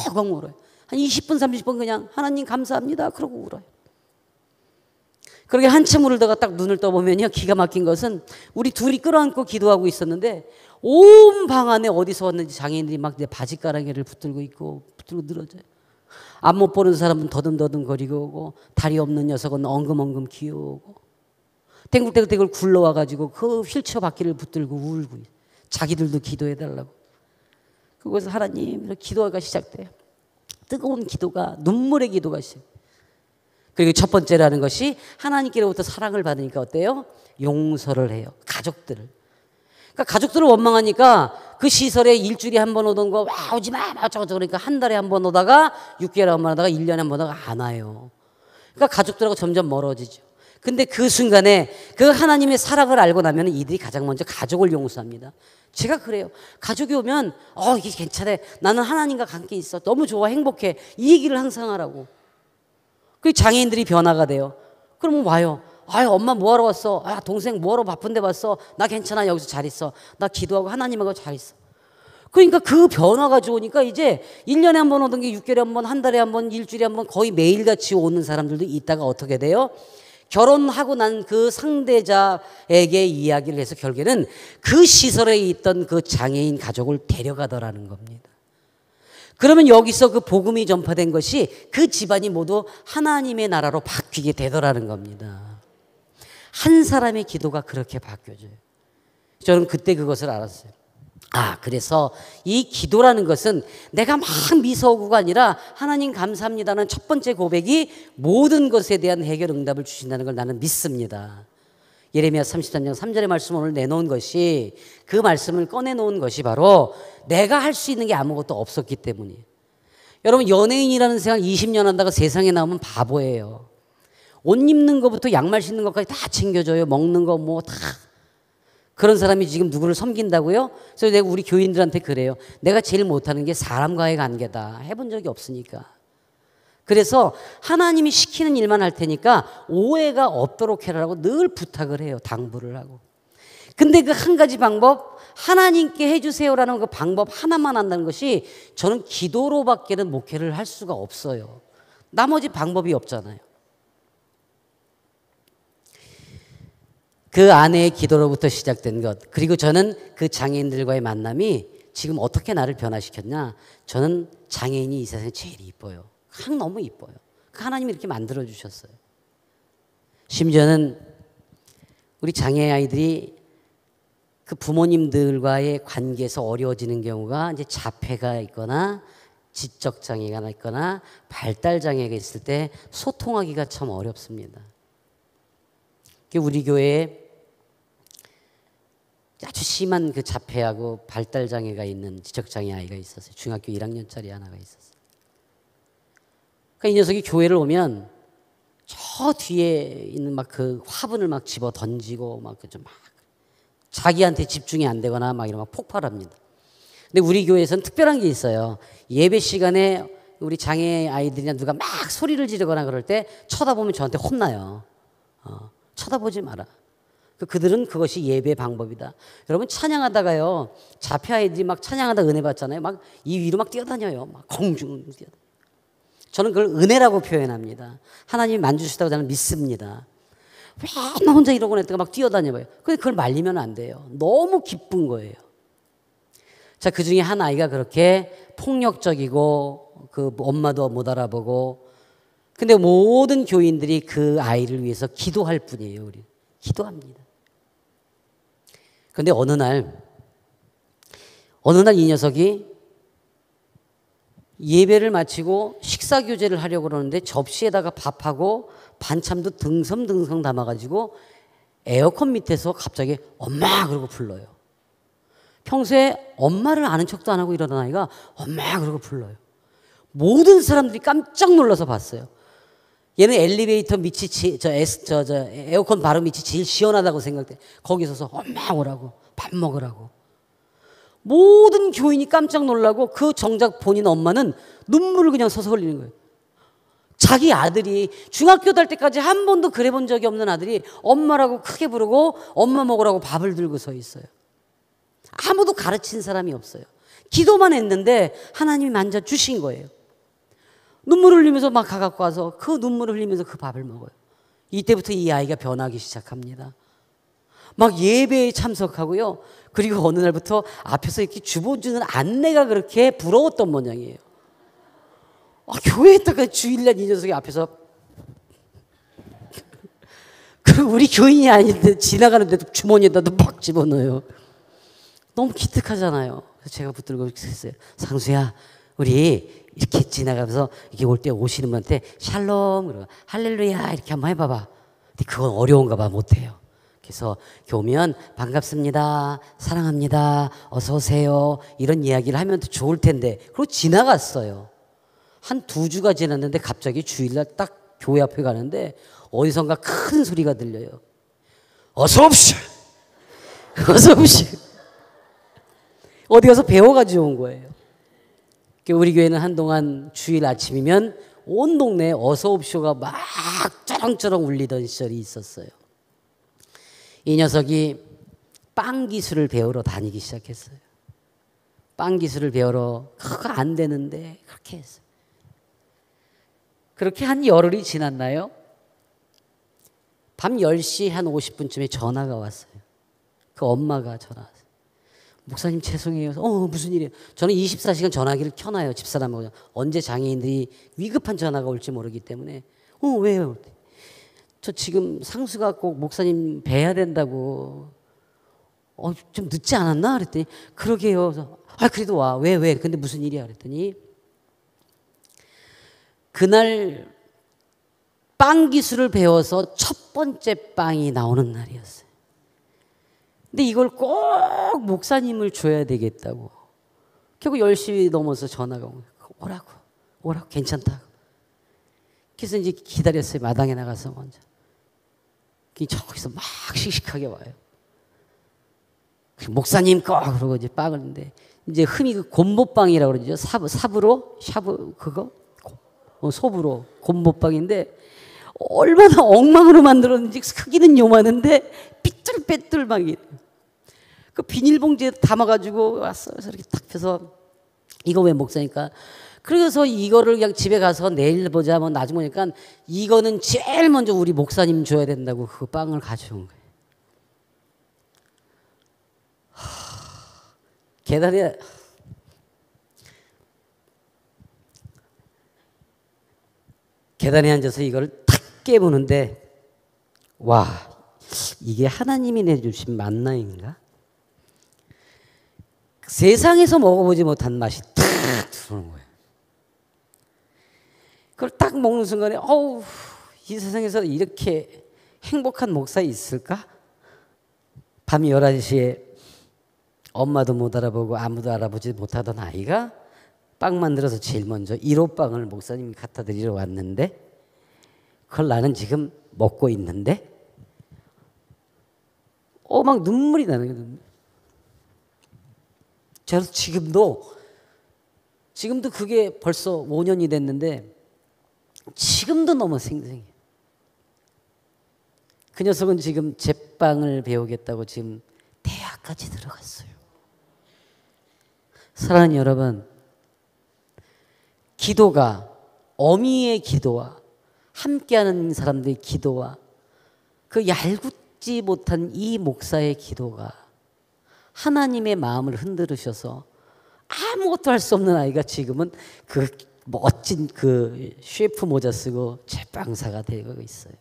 엉엉 울어요. 한 20분 30분 그냥 하나님 감사합니다 그러고 울어요. 그렇게 한참 울다가 딱 눈을 떠보면요, 기가 막힌 것은 우리 둘이 끌어안고 기도하고 있었는데 온 방 안에 어디서 왔는지 장애인들이 막 내 바지가랑이를 붙들고 있고 붙들고 늘어져요. 앞 못 보는 사람은 더듬더듬 거리고 오고, 다리 없는 녀석은 엉금엉금 기어오고, 땡글땡글 굴러와가지고 그 휠체어 바퀴를 붙들고 울고, 자기들도 기도해달라고. 그곳에서 하나님 기도가 시작돼요. 뜨거운 기도가, 눈물의 기도가 시작. 그리고 첫 번째라는 것이 하나님께로부터 사랑을 받으니까 어때요? 용서를 해요. 가족들을. 그러니까 가족들을 원망하니까 그 시설에 일주일에 한 번 오던 거, 와 오지 마 어쩌고저쩌고, 그러니까 한 달에 한 번 오다가 6개월에 한 번 오다가 1년에 한 번 오다가 안 와요. 그러니까 가족들하고 점점 멀어지죠. 근데 그 순간에 그 하나님의 사랑을 알고 나면 이들이 가장 먼저 가족을 용서합니다. 제가 그래요. 가족이 오면 이게 괜찮아, 나는 하나님과 관계 있어, 너무 좋아, 행복해, 이 얘기를 항상 하라고. 그 장애인들이 변화가 돼요. 그러면 와요. 엄마 뭐하러 왔어? 동생 뭐하러 바쁜데 왔어? 나 괜찮아, 여기서 잘 있어, 나 기도하고 하나님하고 잘 있어. 그러니까 그 변화가 좋으니까 이제 1년에 한 번 오던 게 6개월에 한 번, 한 달에 한 번, 일주일에 한 번, 거의 매일같이 오는 사람들도 있다가 어떻게 돼요? 결혼하고 난 그 상대자에게 이야기를 해서 결국에는 그 시설에 있던 그 장애인 가족을 데려가더라는 겁니다. 그러면 여기서 그 복음이 전파된 것이 그 집안이 모두 하나님의 나라로 바뀌게 되더라는 겁니다. 한 사람의 기도가 그렇게 바뀌어져요. 저는 그때 그것을 알았어요. 그래서 이 기도라는 것은 내가 막 미소구가 아니라 하나님 감사합니다는 첫 번째 고백이 모든 것에 대한 해결 응답을 주신다는 걸 나는 믿습니다. 예레미야 33장 3절의 말씀을 오늘 내놓은 것이, 그 말씀을 꺼내놓은 것이 바로 내가 할 수 있는 게 아무것도 없었기 때문이에요. 여러분, 연예인이라는 생활 20년 한다고 세상에 나오면 바보예요. 옷 입는 것부터 양말 신는 것까지 다 챙겨줘요. 먹는 거 뭐 다. 그런 사람이 지금 누구를 섬긴다고요? 그래서 내가 우리 교인들한테 그래요. 내가 제일 못하는 게 사람과의 관계다. 해본 적이 없으니까. 그래서 하나님이 시키는 일만 할 테니까 오해가 없도록 해라라고 늘 부탁을 해요. 당부를 하고. 근데 그 한 가지 방법, 하나님께 해주세요라는 그 방법 하나만 한다는 것이 저는 기도로밖에는 목회를 할 수가 없어요. 나머지 방법이 없잖아요. 그 아내의 기도로부터 시작된 것, 그리고 저는 그 장애인들과의 만남이 지금 어떻게 나를 변화시켰냐. 저는 장애인이 이 세상에 제일 이뻐요. 너무 이뻐요. 하나님이 이렇게 만들어 주셨어요. 심지어는 우리 장애 아이들이 그 부모님들과의 관계에서 어려워지는 경우가 이제 자폐가 있거나 지적 장애가 있거나 발달 장애가 있을 때 소통하기가 참 어렵습니다. 우리 교회에 아주 심한 그 자폐하고 발달 장애가 있는 지적 장애 아이가 있었어요. 중학교 1학년짜리 하나가 있었어요. 그러니까 이 녀석이 교회를 오면 저 뒤에 있는 막 그 화분을 막 집어 던지고 막 자기한테 집중이 안 되거나 막 이런 막 폭발합니다. 근데 우리 교회에서는 특별한 게 있어요. 예배 시간에 우리 장애 아이들이나 누가 막 소리를 지르거나 그럴 때 쳐다보면 저한테 혼나요. 쳐다보지 마라. 그들은 그것이 예배 방법이다. 여러분 찬양하다가요. 자폐 아이들이 막 찬양하다 은혜 받잖아요. 막 이 위로 막 뛰어다녀요. 막 공중을 뛰어다녀요. 저는 그걸 은혜라고 표현합니다. 하나님이 만주시다고 저는 믿습니다. 왜 나 혼자 이러고 있다가 막 뛰어다녀봐요. 근데 그걸 말리면 안 돼요. 너무 기쁜 거예요. 자, 그 중에 한 아이가 그렇게 폭력적이고 그 엄마도 못 알아보고, 근데 모든 교인들이 그 아이를 위해서 기도할 뿐이에요. 우리 기도합니다. 그런데 어느 날 이 녀석이 예배를 마치고 식사 교제를 하려고 그러는데 접시에다가 밥하고 반찬도 듬성듬성 담아가지고 에어컨 밑에서 갑자기 엄마 그러고 불러요. 평소에 엄마를 아는 척도 안 하고 이러던 아이가 엄마 그러고 불러요. 모든 사람들이 깜짝 놀라서 봤어요. 얘는 엘리베이터 밑이 에어컨 바로 밑이 제일 시원하다고 생각돼. 거기 서서 엄마 오라고, 밥 먹으라고. 모든 교인이 깜짝 놀라고 그 정작 본인 엄마는 눈물을 그냥 서서 흘리는 거예요. 자기 아들이 중학교 갈 때까지 한 번도 그래 본 적이 없는 아들이 엄마라고 크게 부르고 엄마 먹으라고 밥을 들고 서 있어요. 아무도 가르친 사람이 없어요. 기도만 했는데 하나님이 만져주신 거예요. 눈물을 흘리면서 막 가갖고 와서 그 눈물을 흘리면서 그 밥을 먹어요. 이때부터 이 아이가 변하기 시작합니다. 막 예배에 참석하고요. 그리고 어느 날부터 앞에서 이렇게 주보주는 안내가 그렇게 부러웠던 모양이에요. 교회에 있다가 주일날 이 녀석이 앞에서 그리고 우리 교인이 아닌데 지나가는데도 주머니에다도 막 집어넣어요. 너무 기특하잖아요. 그래서 제가 붙들고 있었어요. 상수야, 우리 이렇게 지나가면서 이렇게 올 때 오시는 분한테 샬롬, 그러고 할렐루야 이렇게 한번 해봐봐. 근데 그건 어려운가 봐, 못해요. 그래서 이렇게 오면 반갑습니다, 사랑합니다, 어서 오세요 이런 이야기를 하면 더 좋을 텐데. 그리고 지나갔어요. 한 2주가 지났는데 갑자기 주일날 딱 교회 앞에 가는데 어디선가 큰 소리가 들려요. 어서 옵시오. 어서 옵시오. 어디 가서 배워가지고 온 거예요. 우리 교회는 한동안 주일 아침이면 온 동네에 어서 옵쇼가 막 쩌렁쩌렁 울리던 시절이 있었어요. 이 녀석이 빵 기술을 배우러 다니기 시작했어요. 빵 기술을 배우러 그거 안 되는데 그렇게 했어요. 그렇게 한 열흘이 지났나요? 밤 10시 한 50분쯤에 전화가 왔어요. 그 엄마가 전화 왔어요. 목사님 죄송해요. 무슨 일이에요? 저는 24시간 전화기를 켜놔요. 집사람하고. 언제 장애인들이 위급한 전화가 올지 모르기 때문에. 왜요? 저 지금 상수가 꼭 목사님 뵈야 된다고. 좀 늦지 않았나? 그랬더니 그러게요. 그래서, 그래도 와. 왜? 근데 무슨 일이야? 그랬더니 그날 빵 기술을 배워서 첫 번째 빵이 나오는 날이었어요. 근데 이걸 꼭 목사님을 줘야 되겠다고. 결국 10시 넘어서 전화가 오라고 괜찮다고. 그래서 이제 기다렸어요. 마당에 나가서 먼저. 저기서 막 씩씩하게 와요. 목사님 거 그러고 이제 빵을 했는데 이제 흠이 그 곰보빵이라고 그러죠. 삽으로 샤브 그거 소부로 곰보빵인데 얼마나 엉망으로 만들었는지 크기는 요만한데 삐뚤빼뚤 막 그 비닐봉지에 담아가지고 왔어요. 그래서 이렇게 딱 펴서 이거 왜 목사니까 그래서 이거를 그냥 집에 가서 내일 보자 뭐 나중에 보니까 이거는 제일 먼저 우리 목사님 줘야 된다고 그 빵을 가져온 거예요. 계단에 앉아서 이걸 탁 깨무는데 와 이게 하나님이 내주신 만나인가? 세상에서 먹어보지 못한 맛이 탁 들어오는 거예요. 그걸 딱 먹는 순간에 어우 이 세상에서 이렇게 행복한 목사 있을까? 밤 11시에 엄마도 못 알아보고 아무도 알아보지 못하던 아이가 빵 만들어서 제일 먼저 1호 빵을 목사님이 갖다 드리러 왔는데 그걸 나는 지금 먹고 있는데 막 눈물이 나는 거예요. 그래서 지금도 그게 벌써 5년이 됐는데 지금도 너무 생생해요. 그 녀석은 지금 제빵을 배우겠다고 지금 대학까지 들어갔어요. 사랑하는 여러분, 기도가 어미의 기도와 함께하는 사람들의 기도와 그 얄궂지 못한 이 목사의 기도가 하나님의 마음을 흔들으셔서 아무것도 할 수 없는 아이가 지금은 그 멋진 그 셰프 모자 쓰고 제빵사가 되고 있어요.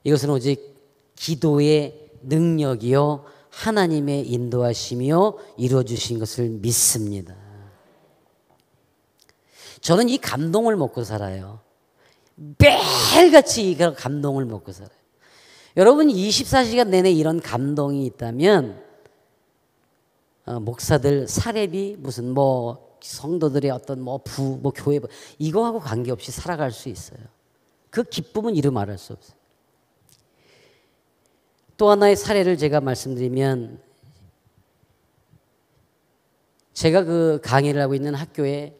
이것은 오직 기도의 능력이요 하나님의 인도하심이요 이루어주신 것을 믿습니다. 저는 이 감동을 먹고 살아요. 매일같이 이 감동을 먹고 살아요. 여러분 24시간 내내 이런 감동이 있다면 목사들 사례비 무슨 뭐 성도들의 어떤 뭐 교회 이거하고 관계없이 살아갈 수 있어요. 그 기쁨은 이루 말할 수 없어요. 또 하나의 사례를 제가 말씀드리면 제가 그 강의를 하고 있는 학교에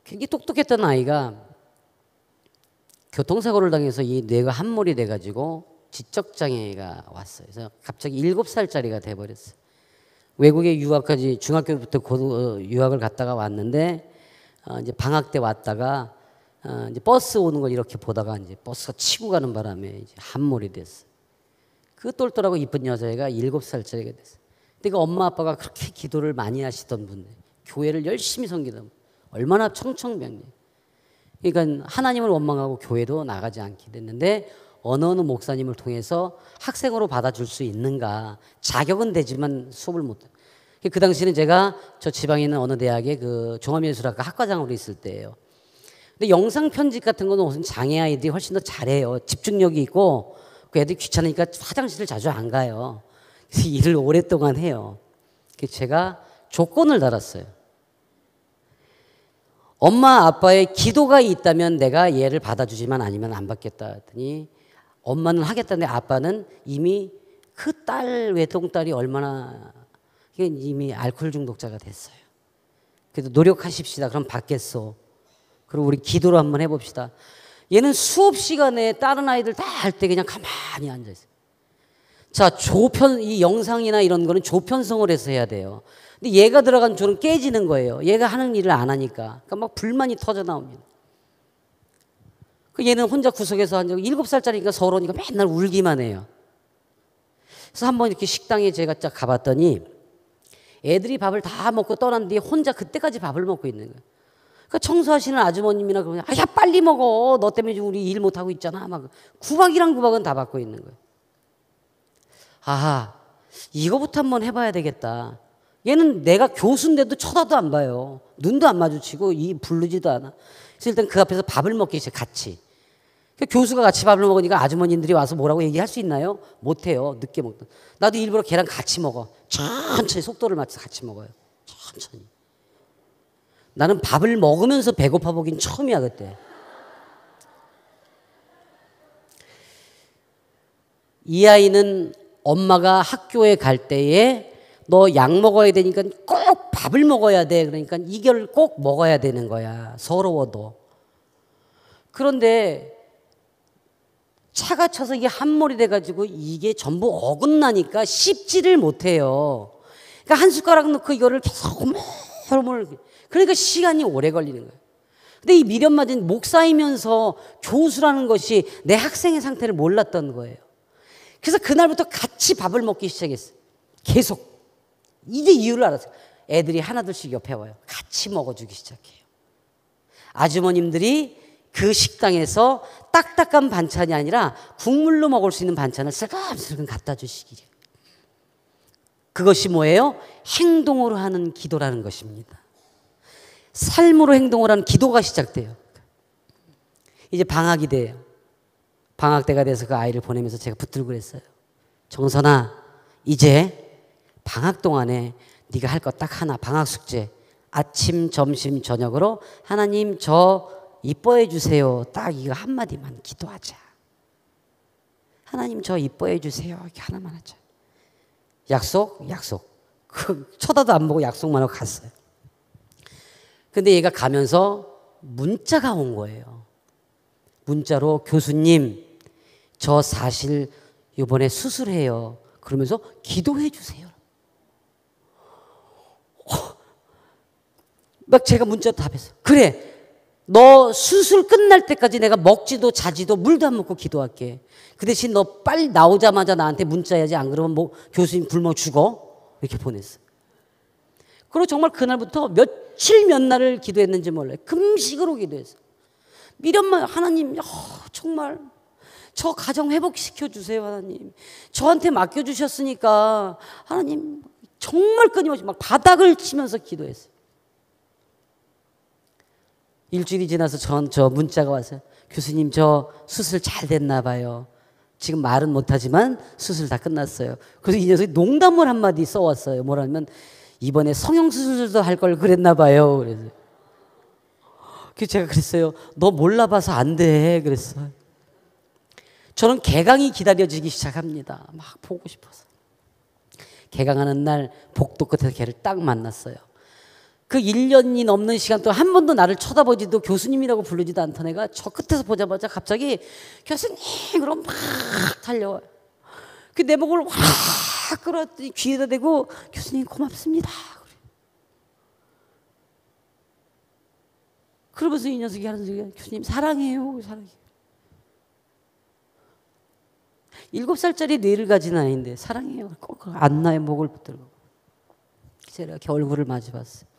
굉장히 똑똑했던 아이가 교통사고를 당해서 이 뇌가 함몰이 돼가지고 지적장애가 왔어요. 그래서 갑자기 7살짜리가 돼버렸어요. 외국에 유학까지 중학교부터 유학을 갔다가 왔는데 이제 방학 때 왔다가 이제 버스 오는 걸 이렇게 보다가 이제 버스가 치고 가는 바람에 이제 함몰이 됐어요. 그 똘똘하고 이쁜 여자애가 7살짜리가 됐어요. 근데 그 엄마 아빠가 그렇게 기도를 많이 하시던 분들, 교회를 열심히 섬기던 분, 얼마나 청청병력. 그러니까 하나님을 원망하고 교회도 나가지 않게 됐는데 어느 목사님을 통해서 학생으로 받아줄 수 있는가. 자격은 되지만 수업을 못. 그 당시에는 제가 저 지방에 있는 어느 대학의 그 종합예술학과 학과장으로 있을 때예요. 근데 영상 편집 같은 거는 무슨 장애 아이들이 훨씬 더 잘해요. 집중력이 있고 그 애들이 귀찮으니까 화장실을 자주 안 가요. 그래서 일을 오랫동안 해요. 그래서 제가 조건을 달았어요. 엄마 아빠의 기도가 있다면 내가 얘를 받아주지만 아니면 안 받겠다 했더니 엄마는 하겠다는데 아빠는 이미 그 딸 외동딸이 얼마나 이미 알코올 중독자가 됐어요. 그래도 노력하십시다. 그럼 받겠어. 그리고 우리 기도로 한번 해봅시다. 얘는 수업 시간에 다른 아이들 다 할 때 그냥 가만히 앉아있어요. 자, 이 영상이나 이런 거는 조편성을 해서 해야 돼요. 근데 얘가 들어간 조는 깨지는 거예요. 얘가 하는 일을 안 하니까. 그러니까 막 불만이 터져 나옵니다. 그 얘는 혼자 구석에서 앉아 7살짜리니까 서러우니까 맨날 울기만 해요. 그래서 한번 이렇게 식당에 제가 딱 가봤더니 애들이 밥을 다 먹고 떠난 뒤에 혼자 그때까지 밥을 먹고 있는 거예요. 그러니까 청소하시는 아주머님이나 그러면 야 빨리 먹어. 너 때문에 우리 일 못하고 있잖아. 막 구박이랑 구박은 다 받고 있는 거예요. 아하, 이거부터 한번 해봐야 되겠다. 얘는 내가 교수인데도 쳐다도 안 봐요. 눈도 안 마주치고 부르지도 않아. 그래서 일단 그 앞에서 밥을 먹기 시작해 같이. 교수가 같이 밥을 먹으니까 아주머님들이 와서 뭐라고 얘기할 수 있나요? 못해요. 늦게 먹던. 나도 일부러 걔랑 같이 먹어. 천천히 속도를 맞춰서 같이 먹어요. 천천히. 나는 밥을 먹으면서 배고파 보긴 처음이야 그때. 이 아이는 엄마가 학교에 갈 때에 너 약 먹어야 되니까 꼭 밥을 먹어야 돼. 그러니까 이걸 꼭 먹어야 되는 거야. 서러워도. 그런데 차가 쳐서 이게 함몰이 돼가지고 이게 전부 어긋나니까 씹지를 못해요. 그러니까 한 숟가락 넣고 이거를 계속 그러니까 시간이 오래 걸리는 거예요. 근데 이 미련 맞은 목사이면서 교수라는 것이 내 학생의 상태를 몰랐던 거예요. 그래서 그날부터 같이 밥을 먹기 시작했어요. 계속. 이제 이유를 알았어요. 애들이 하나둘씩 옆에 와요. 같이 먹어주기 시작해요. 아주머님들이 그 식당에서 딱딱한 반찬이 아니라 국물로 먹을 수 있는 반찬을 슬금슬금 갖다 주시기를. 그것이 뭐예요? 행동으로 하는 기도라는 것입니다. 삶으로 행동을 하는 기도가 시작돼요. 이제 방학이 돼요. 방학 때가 돼서 그 아이를 보내면서 제가 붙들고 그랬어요. 정선아, 이제 방학 동안에 네가 할 것 딱 하나, 방학 숙제. 아침, 점심, 저녁으로 하나님 저 이뻐해 주세요. 딱 이거 한마디만 기도하자. 하나님 저 이뻐해 주세요. 이렇게 하나만 하자. 약속? 약속. 쳐다도 안 보고 약속만 하고 갔어요. 근데 얘가 가면서 문자가 온 거예요. 문자로 교수님 저 사실 이번에 수술해요. 그러면서 기도해 주세요. 막 제가 문자 답했어요. 그래. 너 수술 끝날 때까지 내가 먹지도 자지도 물도 안 먹고 기도할게. 그 대신 너 빨리 나오자마자 나한테 문자해야지. 안 그러면 뭐 교수님 굶어 죽어. 이렇게 보냈어요. 그리고 정말 그날부터 며칠 몇 날을 기도했는지 몰라요. 금식으로 기도했어요. 미련만 하나님 정말 저 가정 회복시켜 주세요. 하나님 저한테 맡겨주셨으니까 하나님 정말 끊임없이 막 바닥을 치면서 기도했어요. 일주일이 지나서 저 문자가 왔어요. 교수님 저 수술 잘 됐나 봐요. 지금 말은 못하지만 수술 다 끝났어요. 그래서 이 녀석이 농담을 한마디 써왔어요. 뭐라면 이번에 성형수술도 할 걸 그랬나 봐요. 그래서 제가 그랬어요. 너 몰라봐서 안 돼. 그랬어요. 저는 개강이 기다려지기 시작합니다. 막 보고 싶어서. 개강하는 날 복도 끝에서 걔를 딱 만났어요. 그 1년이 넘는 시간 동안 한 번도 나를 쳐다보지도 교수님이라고 부르지도 않던 애가 저 끝에서 보자마자 갑자기 교수님 그럼 막 달려와요. 그 내 목을 확 끌어왔더니 귀에다 대고 교수님 고맙습니다. 그러면서 이 녀석이 하는 소리가 교수님 사랑해요. 사랑해요. 7살짜리 뇌를 가진 아이인데 사랑해요. 꼭 안나의 목을 붙들고 제가 이렇게 얼굴을 마주봤어요.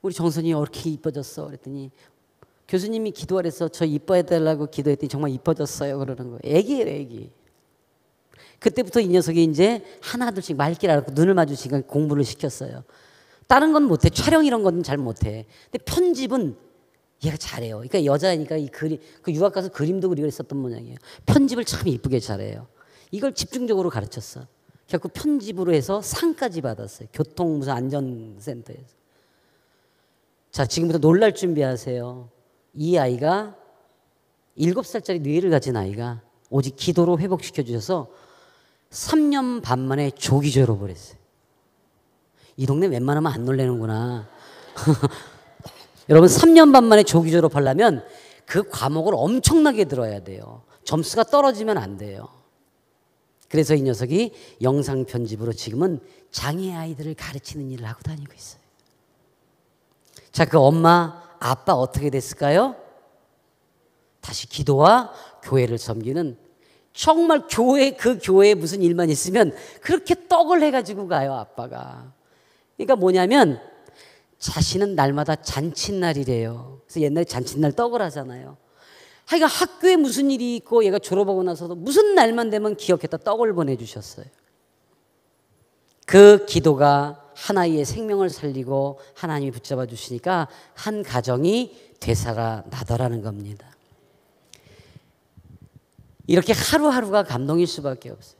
우리 정선이 이렇게 이뻐졌어. 그랬더니 교수님이 기도하래서 저 이뻐해달라고 기도했더니 정말 이뻐졌어요. 그러는 거예요. 애기예요, 애기. 그때부터 이 녀석이 이제 하나둘씩 말귀를 알고 눈을 마주치니까 공부를 시켰어요. 다른 건 못해. 촬영 이런 건 잘 못해. 근데 편집은 얘가 잘해요. 그러니까 여자니까 이 그림, 그 유학 가서 그림도 그리고 있었던 모양이에요. 편집을 참 이쁘게 잘해요. 이걸 집중적으로 가르쳤어. 결국 편집으로 해서 상까지 받았어요. 교통 무슨 안전센터에서. 자, 지금부터 놀랄 준비하세요. 이 아이가 7살짜리 뇌를 가진 아이가 오직 기도로 회복시켜 주셔서 3년 반 만에 조기 졸업을 했어요. 이 동네 웬만하면 안 놀래는구나. 여러분 3년 반 만에 조기 졸업하려면 그 과목을 엄청나게 들어야 돼요. 점수가 떨어지면 안 돼요. 그래서 이 녀석이 영상 편집으로 지금은 장애 아이들을 가르치는 일을 하고 다니고 있어요. 자, 그 엄마, 아빠 어떻게 됐을까요? 다시 기도와 교회를 섬기는 정말 그 교회에 무슨 일만 있으면 그렇게 떡을 해가지고 가요, 아빠가. 그러니까 뭐냐면 자신은 날마다 잔칫날이래요. 그래서 옛날에 잔칫날 떡을 하잖아요. 하여간 학교에 무슨 일이 있고 얘가 졸업하고 나서도 무슨 날만 되면 기억했다 떡을 보내주셨어요. 그 기도가 한 아이의 생명을 살리고 하나님이 붙잡아 주시니까 한 가정이 되살아나더라는 겁니다. 이렇게 하루하루가 감동일 수밖에 없어요.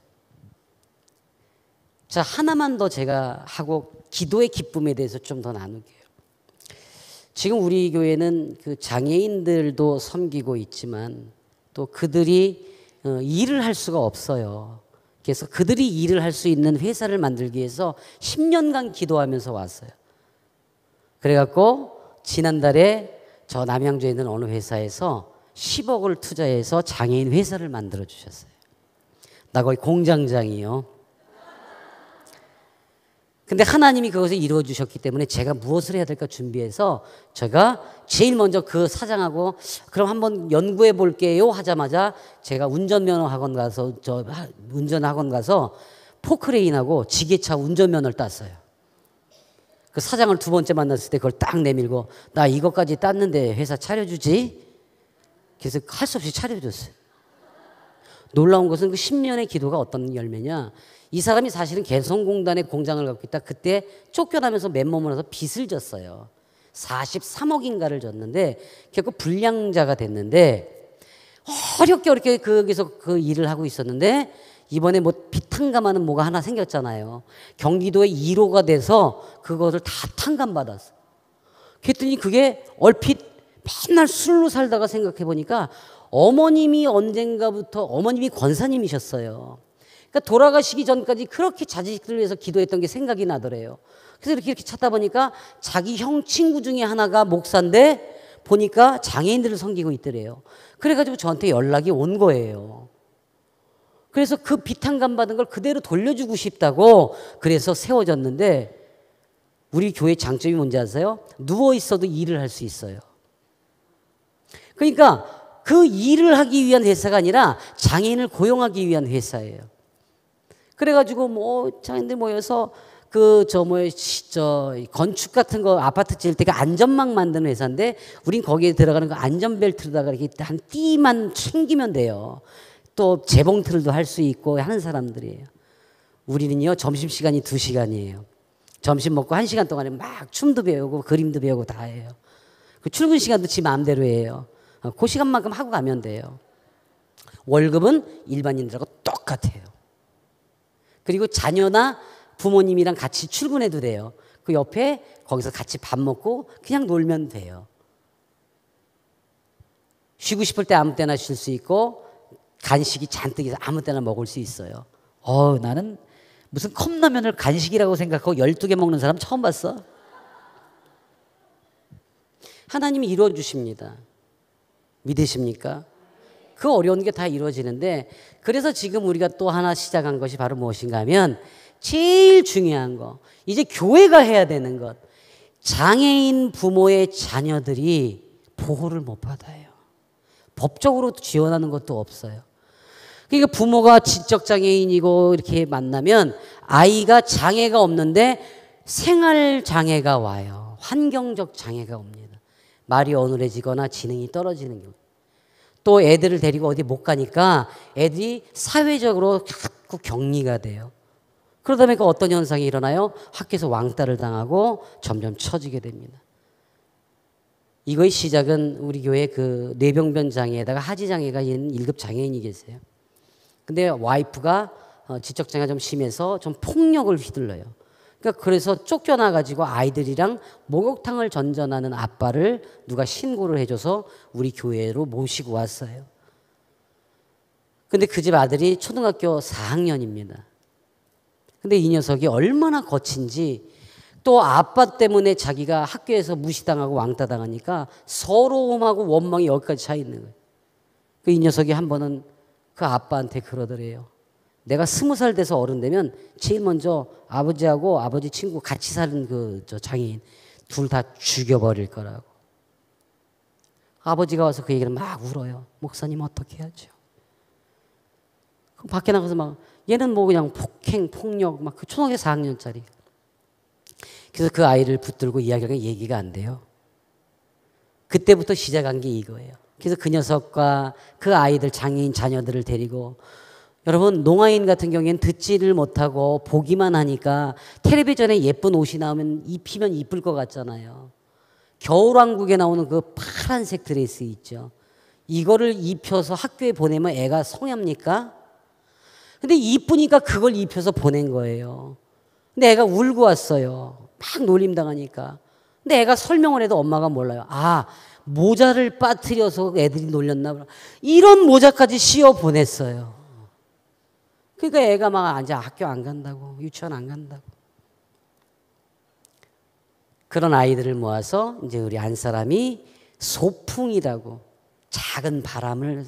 자, 하나만 더 제가 하고 기도의 기쁨에 대해서 좀 더 나눌게요. 지금 우리 교회는 그 장애인들도 섬기고 있지만 또 그들이 일을 할 수가 없어요. 그래서 그들이 일을 할 수 있는 회사를 만들기 위해서 10년간 기도하면서 왔어요. 그래갖고 지난달에 저 남양주에 있는 어느 회사에서 10억을 투자해서 장애인 회사를 만들어 주셨어요. 나 거기 공장장이요. 근데 하나님이 그것을 이루어 주셨기 때문에 제가 무엇을 해야 될까 준비해서 제가 제일 먼저 그 사장하고 그럼 한번 연구해 볼게요 하자마자 제가 운전면허 학원 가서 운전학원 가서 포크레인하고 지게차 운전면허를 땄어요. 그 사장을 두 번째 만났을 때 그걸 딱 내밀고 나 이것까지 땄는데 회사 차려주지? 그래서 할 수 없이 차려줬어요. 놀라운 것은 그 10년의 기도가 어떤 열매냐. 이 사람이 사실은 개성공단의 공장을 갖고 있다. 그때 쫓겨나면서 맨몸을 해서 빚을 졌어요. 43억인가를 졌는데 결국 불량자가 됐는데 어렵게 거기서 그 일을 하고 있었는데 이번에 뭐 빚 탕감하는 뭐가 하나 생겼잖아요. 경기도에 1호가 돼서 그것을 다 탕감받았어. 그랬더니 그게 얼핏 맨날 술로 살다가 생각해 보니까 어머님이 언젠가부터 어머님이 권사님이셨어요. 그러니까 돌아가시기 전까지 그렇게 자식들을 위해서 기도했던 게 생각이 나더래요. 그래서 이렇게 찾다 보니까 자기 형 친구 중에 하나가 목사인데 보니까 장애인들을 섬기고 있더래요. 그래가지고 저한테 연락이 온 거예요. 그래서 그 비탄감 받은 걸 그대로 돌려주고 싶다고 그래서 세워졌는데 우리 교회 장점이 뭔지 아세요? 누워 있어도 일을 할 수 있어요. 그러니까 그 일을 하기 위한 회사가 아니라 장애인을 고용하기 위한 회사예요. 그래가지고 뭐 장애인들 모여서 건축 같은 거 아파트 지을 때가 안전망 만드는 회사인데 우린 거기에 들어가는 거 안전벨트로다가 이렇게 한 띠만 챙기면 돼요. 또 재봉틀도 할 수 있고 하는 사람들이에요. 우리는요 점심시간이 2시간이에요. 점심 먹고 1시간 동안에 막 춤도 배우고 그림도 배우고 다 해요. 그 출근 시간도 지 마음대로 해요. 그 시간만큼 하고 가면 돼요. 월급은 일반인들하고 똑같아요. 그리고 자녀나 부모님이랑 같이 출근해도 돼요. 그 옆에 거기서 같이 밥 먹고 그냥 놀면 돼요. 쉬고 싶을 때 아무 때나 쉴 수 있고 간식이 잔뜩 있어 아무 때나 먹을 수 있어요. 나는 무슨 컵라면을 간식이라고 생각하고 12개 먹는 사람 처음 봤어. 하나님이 이루어 주십니다. 믿으십니까? 그 어려운 게 다 이루어지는데 그래서 지금 우리가 또 하나 시작한 것이 바로 무엇인가 하면 제일 중요한 거 이제 교회가 해야 되는 것 장애인 부모의 자녀들이 보호를 못 받아요. 법적으로 지원하는 것도 없어요. 그러니까 부모가 지적 장애인이고 이렇게 만나면 아이가 장애가 없는데 생활 장애가 와요. 환경적 장애가 옵니다. 말이 어눌해지거나 지능이 떨어지는 경우. 또 애들을 데리고 어디 못 가니까 애들이 사회적으로 자꾸 격리가 돼요. 그러다 보니까 어떤 현상이 일어나요? 학교에서 왕따를 당하고 점점 처지게 됩니다. 이거의 시작은 우리 교회 그 뇌병변 장애에다가 하지 장애가 있는 1급 장애인이 계세요. 근데 와이프가 지적 장애가 좀 심해서 좀 폭력을 휘둘러요. 그러니까 그래서 쫓겨나가지고 아이들이랑 목욕탕을 전전하는 아빠를 누가 신고를 해줘서 우리 교회로 모시고 왔어요. 근데 그 집 아들이 초등학교 4학년입니다. 근데 이 녀석이 얼마나 거친지 또 아빠 때문에 자기가 학교에서 무시당하고 왕따당하니까 서러움하고 원망이 여기까지 차 있는 거예요. 이 녀석이 한 번은 그 아빠한테 그러더래요. 내가 20살 돼서 어른 되면 제일 먼저 아버지하고 아버지 친구 같이 사는 저 장애인 둘 다 죽여버릴 거라고. 아버지가 와서 그 얘기를 막 울어요. 목사님 어떻게 해야죠? 밖에 나가서 막 얘는 뭐 그냥 폭행, 폭력 막 그 초등학교 4학년짜리. 그래서 그 아이를 붙들고 이야기가 얘기가 안 돼요. 그때부터 시작한 게 이거예요. 그래서 그 녀석과 그 아이들 장애인 자녀들을 데리고 여러분 농아인 같은 경우에는 듣지를 못하고 보기만 하니까 텔레비전에 예쁜 옷이 나오면 입히면 이쁠 것 같잖아요. 겨울왕국에 나오는 그 파란색 드레스 있죠. 이거를 입혀서 학교에 보내면 애가 성합니까? 근데 이쁘니까 그걸 입혀서 보낸 거예요. 근데 애가 울고 왔어요. 막 놀림당하니까. 근데 애가 설명을 해도 엄마가 몰라요. 모자를 빠뜨려서 애들이 놀렸나 보다. 이런 모자까지 씌워 보냈어요. 그러니까 애가 막 이제 학교 안 간다고, 유치원 안 간다고. 그런 아이들을 모아서 이제 우리 한 사람이 소풍이라고 작은 바람을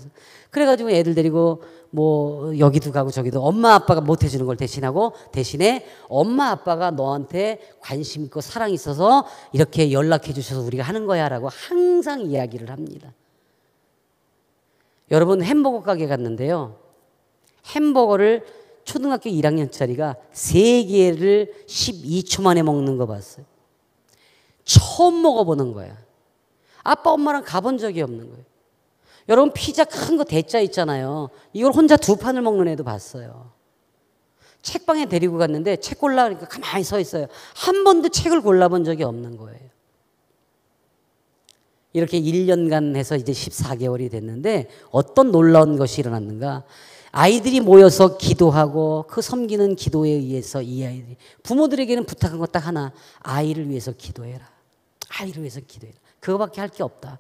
그래가지고 애들 데리고 뭐 여기도 가고 저기도 엄마 아빠가 못 해주는 걸 대신하고 대신에 엄마 아빠가 너한테 관심 있고 사랑 있어서 이렇게 연락해 주셔서 우리가 하는 거야라고 항상 이야기를 합니다. 여러분 햄버거 가게 갔는데요. 햄버거를 초등학교 1학년짜리가 3개를 12초 만에 먹는 거 봤어요. 처음 먹어보는 거야. 아빠 엄마랑 가본 적이 없는 거예요. 여러분 피자 큰 거 대짜 있잖아요. 이걸 혼자 2판을 먹는 애도 봤어요. 책방에 데리고 갔는데 책 골라 그러니까 가만히 서 있어요. 한 번도 책을 골라본 적이 없는 거예요. 이렇게 1년간 해서 이제 14개월이 됐는데 어떤 놀라운 것이 일어났는가. 아이들이 모여서 기도하고 그 섬기는 기도에 의해서 이 아이들이 부모들에게는 부탁한 거 딱 하나. 아이를 위해서 기도해라. 아이를 위해서 기도해라. 그거밖에 할 게 없다.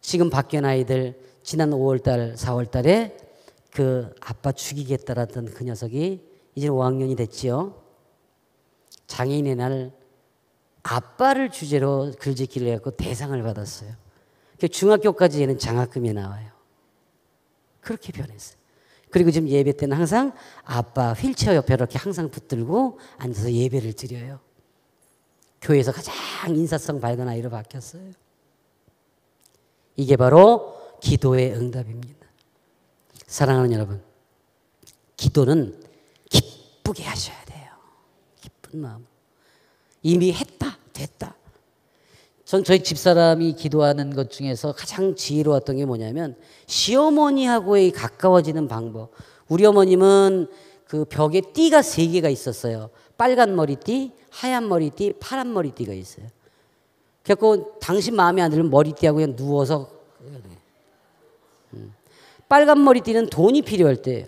지금 바뀐 아이들 지난 5월달 4월달에 그 아빠 죽이겠다라던 그 녀석이 이제 5학년이 됐지요. 장애인의 날 아빠를 주제로 글짓기를 해갖고 대상을 받았어요. 중학교까지 얘는 장학금이 나와요. 그렇게 변했어요. 그리고 지금 예배 때는 항상 아빠 휠체어 옆에 이렇게 항상 붙들고 앉아서 예배를 드려요. 교회에서 가장 인사성 밝은 아이로 바뀌었어요. 이게 바로 기도의 응답입니다. 사랑하는 여러분, 기도는 기쁘게 하셔야 돼요. 기쁜 마음. 이미 했다, 됐다. 전 저희 집사람이 기도하는 것 중에서 가장 지혜로웠던 게 뭐냐면 시어머니하고의 가까워지는 방법. 우리 어머님은 그 벽에 띠가 3개가 있었어요. 빨간 머리띠, 하얀 머리띠, 파란 머리띠가 있어요. 그래서 당신 마음에 안 들면 머리띠하고 그냥 누워서 빨간 머리띠는 돈이 필요할 때예요.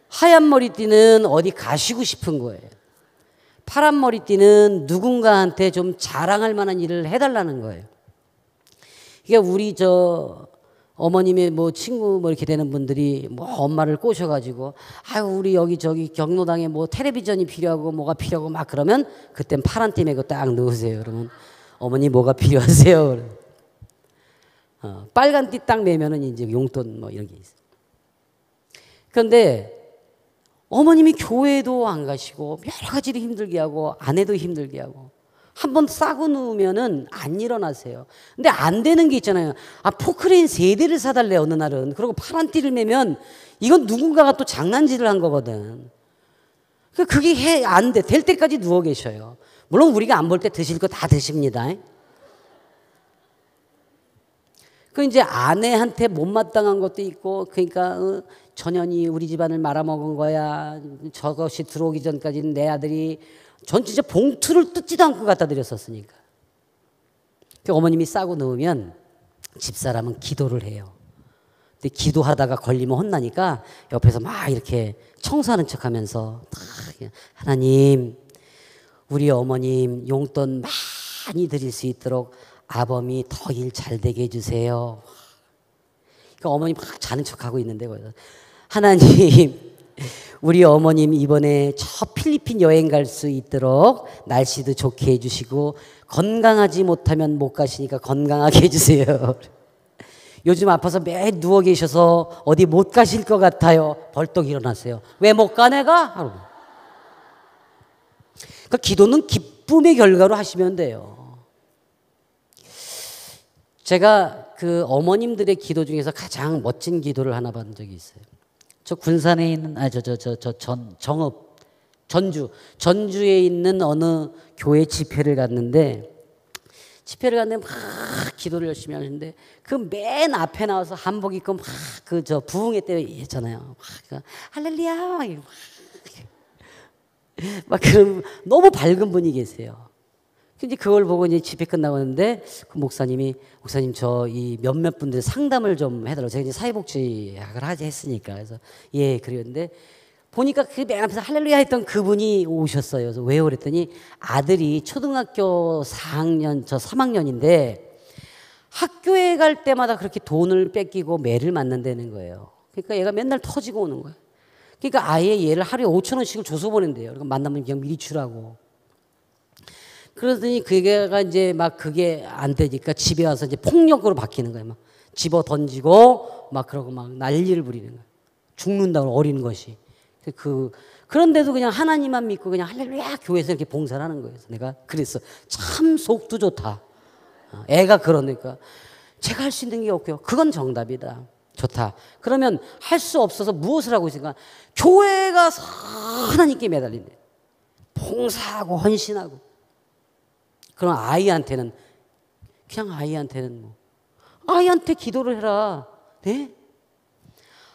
하얀 머리띠는 어디 가시고 싶은 거예요. 파란 머리띠는 누군가한테 좀 자랑할 만한 일을 해달라는 거예요. 그러니까 우리 어머님의 뭐 친구 뭐 이렇게 되는 분들이 뭐 엄마를 꼬셔가지고 아유 우리 여기 저기 경로당에 뭐 텔레비전이 필요하고 뭐가 필요하고 막 그러면 그땐 파란 띠 메고 딱 누우세요. 그러면 어머니 뭐가 필요하세요? 빨간 띠 딱 매면은 이제 용돈 뭐 이런 게 있어요. 그런데 어머님이 교회도 안 가시고 여러 가지를 힘들게 하고 아내도 힘들게 하고 한 번 싸고 누우면은 안 일어나세요. 근데 안 되는 게 있잖아요. 포크레인 3대를 사달래 어느 날은. 그리고 파란 띠를 매면 이건 누군가가 또 장난질을 한 거거든. 그게 안 돼. 될 때까지 누워 계셔요. 물론 우리가 안 볼 때 드실 거 다 드십니다. 그 이제 아내한테 못마땅한 것도 있고 그러니까 전현이 우리 집안을 말아먹은 거야. 저것이 들어오기 전까지는 내 아들이 전 진짜 봉투를 뜯지도 않고 갖다 드렸었으니까. 어머님이 싸고 누우면 집사람은 기도를 해요. 근데 기도하다가 걸리면 혼나니까 옆에서 막 이렇게 청소하는 척하면서 하나님 우리 어머님 용돈 많이 드릴 수 있도록 아범이 더 일 잘 되게 해주세요. 그러니까 어머니 막 자는 척하고 있는데 하나님 우리 어머님 이번에 저 필리핀 여행 갈 수 있도록 날씨도 좋게 해주시고 건강하지 못하면 못 가시니까 건강하게 해주세요. 요즘 아파서 매일 누워 계셔서 어디 못 가실 것 같아요. 벌떡 일어나세요. 왜 못 가 내가? 그러니까 기도는 기쁨의 결과로 하시면 돼요. 제가 그 어머님들의 기도 중에서 가장 멋진 기도를 하나 받은 적이 있어요. 저 군산에 있는 전주에 있는 어느 교회 집회를 갔는데 막 기도를 열심히 하는데 그 맨 앞에 나와서 한복 입고 막 부흥회 때 했잖아요. 막 할렐루야 막 그런 너무 밝은 분이 계세요. 근데 그걸 보고 이제 집회 끝나고 있는데 그 목사님 저 이 몇몇 분들 상담을 좀 해달라고. 제가 이제 사회복지학을 했으니까 그래서 예 그랬는데 보니까 그 맨 앞에서 할렐루야 했던 그분이 오셨어요. 그래서 왜요? 그랬더니 아들이 초등학교 4학년, 저 3학년인데 학교에 갈 때마다 그렇게 돈을 뺏기고 매를 맞는다는 거예요. 그러니까 얘가 맨날 터지고 오는 거예요. 그러니까 아예 얘를 하루에 5,000원씩을 줘서 보낸대요. 그러니까 만나면 그냥 미리 주라고. 그러더니 그게가 이제 막 그게 안 되니까 집에 와서 이제 폭력으로 바뀌는 거예요. 막 집어 던지고 막 그러고 막 난리를 부리는 거예요. 죽는다고 어린 것이. 그런데도 그냥 하나님만 믿고 그냥 할렐루야 교회에서 이렇게 봉사를 하는 거예요. 내가 그랬어. 참 속도 좋다. 애가 그러니까 제가 할 수 있는 게 없고요. 그건 정답이다. 좋다. 그러면 할 수 없어서 무엇을 하고 있을까? 교회가 하나님께 매달린대. 봉사하고 헌신하고. 그럼 아이한테는 그냥 아이한테는 아이한테 기도를 해라. 네?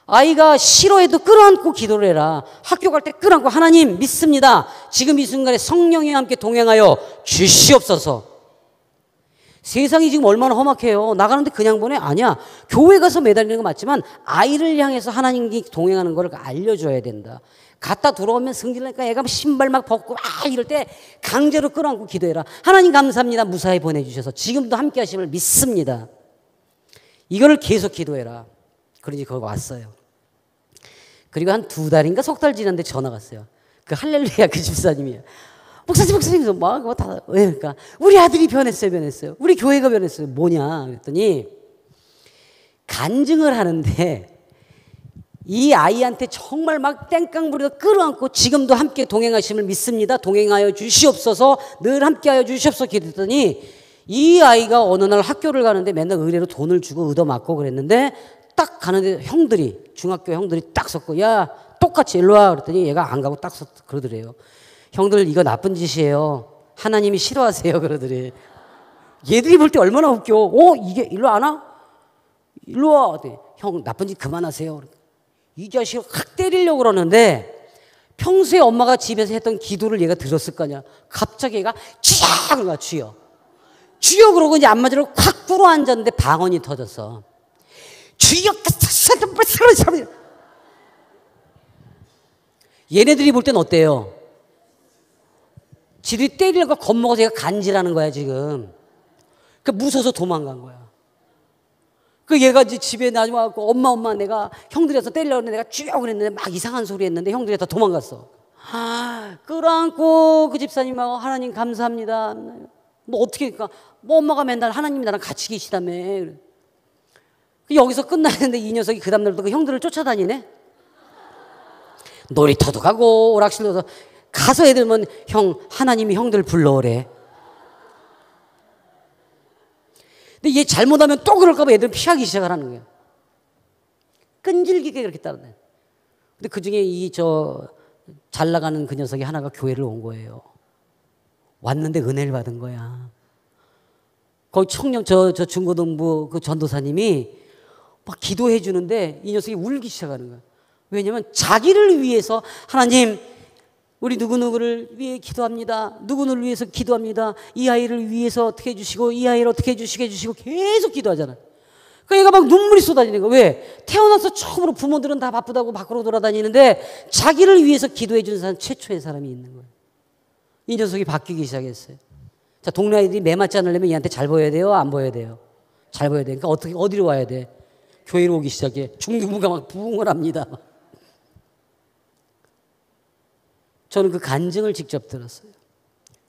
아이가 싫어해도 끌어안고 기도를 해라. 학교 갈 때 끌어안고 하나님 믿습니다. 지금 이 순간에 성령이 함께 동행하여 주시옵소서. 세상이 지금 얼마나 험악해요. 나가는데 그냥 보내? 아니야. 교회 가서 매달리는 거 맞지만 아이를 향해서 하나님이 동행하는 걸 알려줘야 된다. 갔다 들어오면 승질나니까 애가 신발 막 벗고 이럴 때 강제로 끌어안고 기도해라. 하나님 감사합니다. 무사히 보내주셔서 지금도 함께 하심을 믿습니다. 이거를 계속 기도해라. 그러니 거기 왔어요. 그리고 한 2달인가 3달 지났는데 전화가 왔어요. 그 할렐루야 그 집사님이에요. 목사님 막 다 왜 그러니까 우리 아들이 변했어요. 우리 교회가 변했어요. 뭐냐 그랬더니 간증을 하는데 이 아이한테 정말 막 땡깡 부리고 끌어안고 지금도 함께 동행하심을 믿습니다. 동행하여 주시옵소서. 늘 함께하여 주시옵소서 기도했더니 이 아이가 어느 날 학교를 가는데 맨날 의뢰로 돈을 주고 얻어맞고 그랬는데 딱 가는데 형들이 중학교 형들이 딱 섰고 야 똑같이 일로 와 그랬더니 얘가 안 가고 딱 그러더래요. 형들 이거 나쁜 짓이에요. 하나님이 싫어하세요 그러더래. 얘들이 볼 때 얼마나 웃겨. 이게 일로 안 와? 일로 와. 형 나쁜 짓 그만하세요. 이 자식을 확 때리려고 그러는데 평소에 엄마가 집에서 했던 기도를 얘가 들었을 거냐. 갑자기 얘가 주여 주여 그러고 이제 안 맞으려고 확 꿇어 앉았는데 방언이 터졌어. 주여 얘네들이 볼 땐 어때요? 지들이 때리려고 겁먹어서 얘가 간지라는 거야 지금. 그러니까 무서워서 도망간 거야. 그 얘가 이제 집에 나중에 와서 엄마 내가 형들이 와서 때리려고 했는데 내가 쭉 그랬는데 막 이상한 소리 했는데 형들이 다 도망갔어. 끌어안고 그 집사님하고 하나님 감사합니다. 뭐 어떻게 그러니까 뭐 엄마가 맨날 하나님이 나랑 같이 계시다며. 여기서 끝나는데 이 녀석이 그 다음날부터 그 형들을 쫓아다니네. 놀이터도 가고 오락실도 가서 애들면 형 하나님이 형들 불러오래. 근데 얘 잘못하면 또 그럴까 봐 애들은 피하기 시작을 하는 거예요. 끈질기게 그렇게 따라다녀. 근데 그중에 잘 나가는 그 녀석이 하나가 교회를 온 거예요. 왔는데 은혜를 받은 거야. 거기 청년 중고등부 그 전도사님이 막 기도해 주는데 이 녀석이 울기 시작하는 거야. 왜냐면 자기를 위해서 하나님 우리 누구누구를 위해 기도합니다. 누구누구를 위해서 기도합니다. 이 아이를 위해서 어떻게 해주시고 이 아이를 어떻게 해주시고 계속 기도하잖아. 그러니까 얘가 막 눈물이 쏟아지는 거야. 왜? 태어나서 처음으로 부모들은 다 바쁘다고 밖으로 돌아다니는데 자기를 위해서 기도해 주는 사람 최초의 사람이 있는 거예요. 이 녀석이 바뀌기 시작했어요. 자, 동네 아이들이 매 맞지 않으려면 얘한테 잘 보여야 돼요? 안 보여야 돼요? 잘 보여야 돼. 그러니까 어디로 와야 돼? 교회로 오기 시작해. 중등부가 막 부흥을 합니다. 저는 그 간증을 직접 들었어요.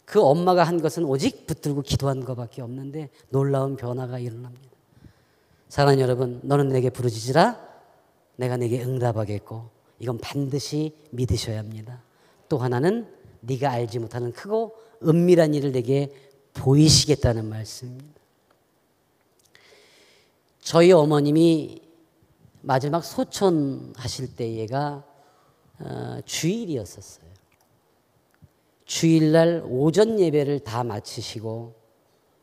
그 엄마가 한 것은 오직 붙들고 기도한 것밖에 없는데 놀라운 변화가 일어납니다. 사랑하는 여러분, 너는 내게 부르짖으라 내가 내게 응답하겠고 이건 반드시 믿으셔야 합니다. 또 하나는 네가 알지 못하는 크고 은밀한 일을 내게 보이시겠다는 말씀입니다. 저희 어머님이 마지막 소천하실 때 얘가 주일이었었어요. 주일날 오전 예배를 다 마치시고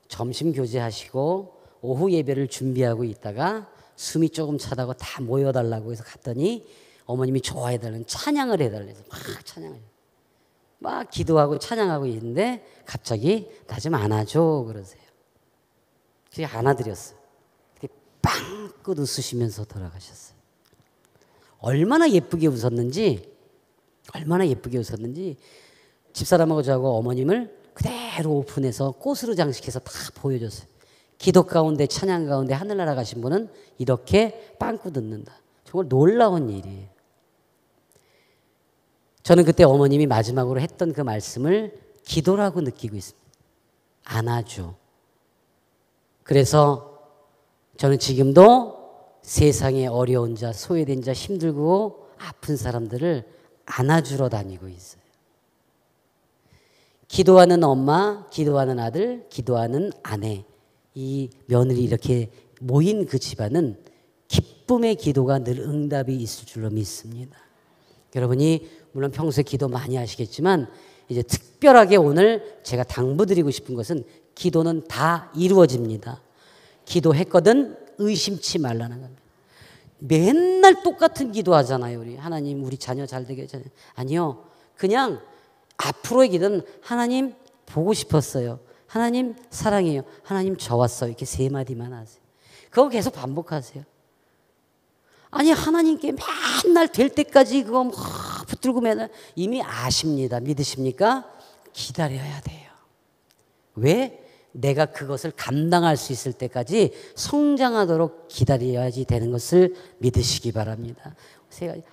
점심 교제하시고 오후 예배를 준비하고 있다가 숨이 조금 차다고 다 모여달라고 해서 갔더니 어머님이 좋아해달라는 찬양을 해달래서 막 찬양을 막 기도하고 찬양하고 있는데 갑자기 나 좀 안아줘 그러세요. 그래서 안아드렸어요. 빵긋 웃으시면서 돌아가셨어요. 얼마나 예쁘게 웃었는지 얼마나 예쁘게 웃었는지 집사람하고 저하고 어머님을 그대로 오픈해서 꽃으로 장식해서 다 보여줬어요. 기도 가운데 찬양 가운데 하늘나라 가신 분은 이렇게 빵꾸 듣는다. 정말 놀라운 일이에요. 저는 그때 어머님이 마지막으로 했던 그 말씀을 기도라고 느끼고 있습니다. 안아줘. 그래서 저는 지금도 세상에 어려운 자, 소외된 자, 힘들고 아픈 사람들을 안아주러 다니고 있어요. 기도하는 엄마, 기도하는 아들, 기도하는 아내, 이 며느리 이렇게 모인 그 집안은 기쁨의 기도가 늘 응답이 있을 줄로 믿습니다. 여러분이 물론 평소에 기도 많이 하시겠지만 이제 특별하게 오늘 제가 당부드리고 싶은 것은 기도는 다 이루어집니다. 기도했거든 의심치 말라는 겁니다. 맨날 똑같은 기도하잖아요. 우리 하나님 우리 자녀 잘 되게 해주세요. 아니요. 그냥 앞으로의 기도는 하나님 보고 싶었어요. 하나님 사랑해요. 하나님 저 왔어요. 이렇게 세 마디만 하세요. 그거 계속 반복하세요. 아니 하나님께 맨날 될 때까지 그거 붙들고 맨날 이미 아십니다. 믿으십니까? 기다려야 돼요. 왜? 내가 그것을 감당할 수 있을 때까지 성장하도록 기다려야지 되는 것을 믿으시기 바랍니다.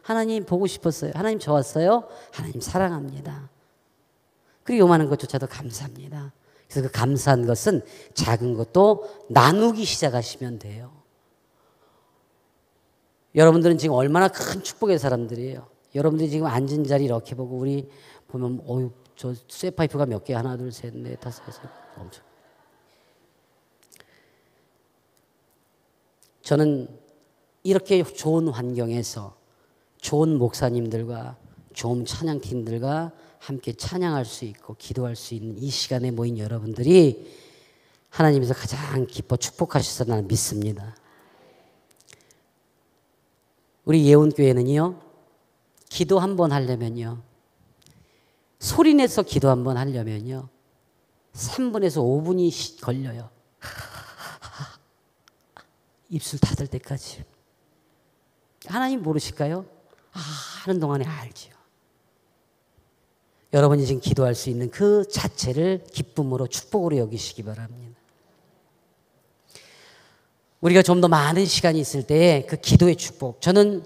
하나님 보고 싶었어요. 하나님 저 왔어요. 하나님 사랑합니다. 그리고 요만한 것조차도 감사합니다. 그래서 그 감사한 것은 작은 것도 나누기 시작하시면 돼요. 여러분들은 지금 얼마나 큰 축복의 사람들이에요. 여러분들이 지금 앉은 자리 이렇게 보고 우리 보면 어유 저 쇠파이프가 몇 개 하나 둘 셋 넷 다섯 여섯 엄청. 저는 이렇게 좋은 환경에서 좋은 목사님들과 좋은 찬양팀들과 함께 찬양할 수 있고 기도할 수 있는 이 시간에 모인 여러분들이 하나님께서 가장 기뻐 축복하셔서 나는 믿습니다. 우리 예원교회는요, 기도 한번 하려면요, 소리내서 기도 한번 하려면요, 3분에서 5분이 걸려요. 입술 닫을 때까지. 하나님 모르실까요? 하는 동안에 알지요. 여러분이 지금 기도할 수 있는 그 자체를 기쁨으로 축복으로 여기시기 바랍니다. 우리가 좀 더 많은 시간이 있을 때에 그 기도의 축복. 저는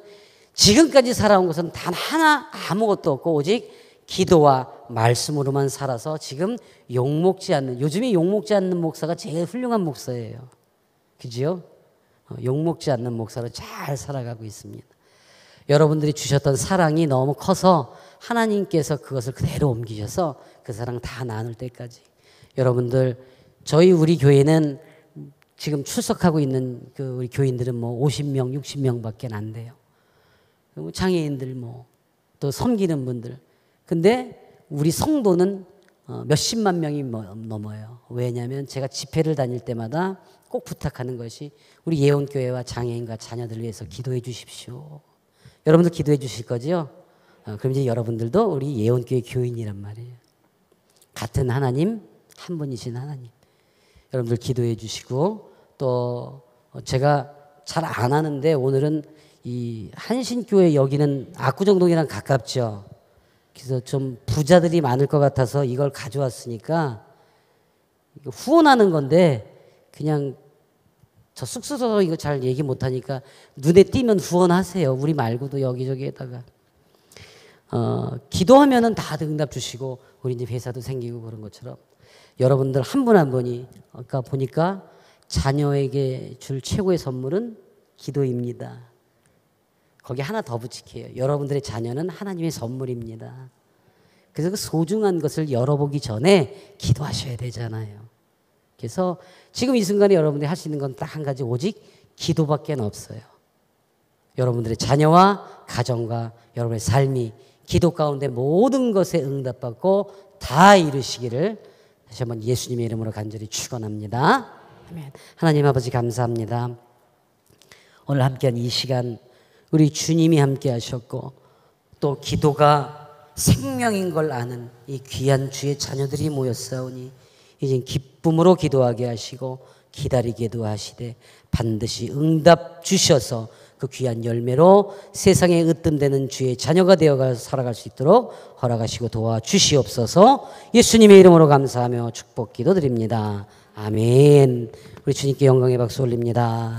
지금까지 살아온 것은 단 하나 아무것도 없고 오직 기도와 말씀으로만 살아서 지금 욕먹지 않는, 요즘에 욕먹지 않는 목사가 제일 훌륭한 목사예요. 그지요? 욕먹지 않는 목사로 잘 살아가고 있습니다. 여러분들이 주셨던 사랑이 너무 커서 하나님께서 그것을 그대로 옮기셔서 그 사랑 다 나눌 때까지. 여러분들, 우리 교회는 지금 출석하고 있는 그 우리 교인들은 뭐 50명, 60명밖에 안 돼요. 장애인들 또 섬기는 분들. 근데 우리 성도는 몇십만 명이 넘어요. 왜냐하면 제가 집회를 다닐 때마다 꼭 부탁하는 것이 우리 예원교회와 장애인과 자녀들을 위해서 기도해 주십시오. 여러분들 기도해 주실 거죠? 그럼 이제 여러분들도 우리 예원교회 교인이란 말이에요. 같은 하나님, 한 분이신 하나님. 여러분들 기도해 주시고, 또 제가 잘 안 하는데 오늘은 이 한신교회 여기는 압구정동이랑 가깝죠. 그래서 좀 부자들이 많을 것 같아서 이걸 가져왔으니까 후원하는 건데 그냥 저 쑥스러워서 이거 잘 얘기 못하니까 눈에 띄면 후원하세요. 우리 말고도 여기저기에다가. 기도하면은 다 응답 주시고 우리 이제 회사도 생기고 그런 것처럼 여러분들 한 분 한 분이 아까 보니까 자녀에게 줄 최고의 선물은 기도입니다. 거기 하나 더 붙일게요. 여러분들의 자녀는 하나님의 선물입니다. 그래서 그 소중한 것을 열어보기 전에 기도하셔야 되잖아요. 그래서 지금 이 순간에 여러분들이 할 수 있는 건 딱 한 가지, 오직 기도밖에 없어요. 여러분들의 자녀와 가정과 여러분의 삶이 기도 가운데 모든 것에 응답받고 다 이루시기를 다시 한번 예수님의 이름으로 간절히 축원합니다. 아멘. 하나님 아버지 감사합니다. 오늘 함께한 이 시간 우리 주님이 함께 하셨고 또 기도가 생명인 걸 아는 이 귀한 주의 자녀들이 모였사오니 이제 기쁨으로 기도하게 하시고 기다리게도 하시되 반드시 응답 주셔서 그 귀한 열매로 세상에 으뜸되는 주의 자녀가 되어가 살아갈 수 있도록 허락하시고 도와주시옵소서. 예수님의 이름으로 감사하며 축복 기도드립니다. 아멘. 우리 주님께 영광의 박수 올립니다.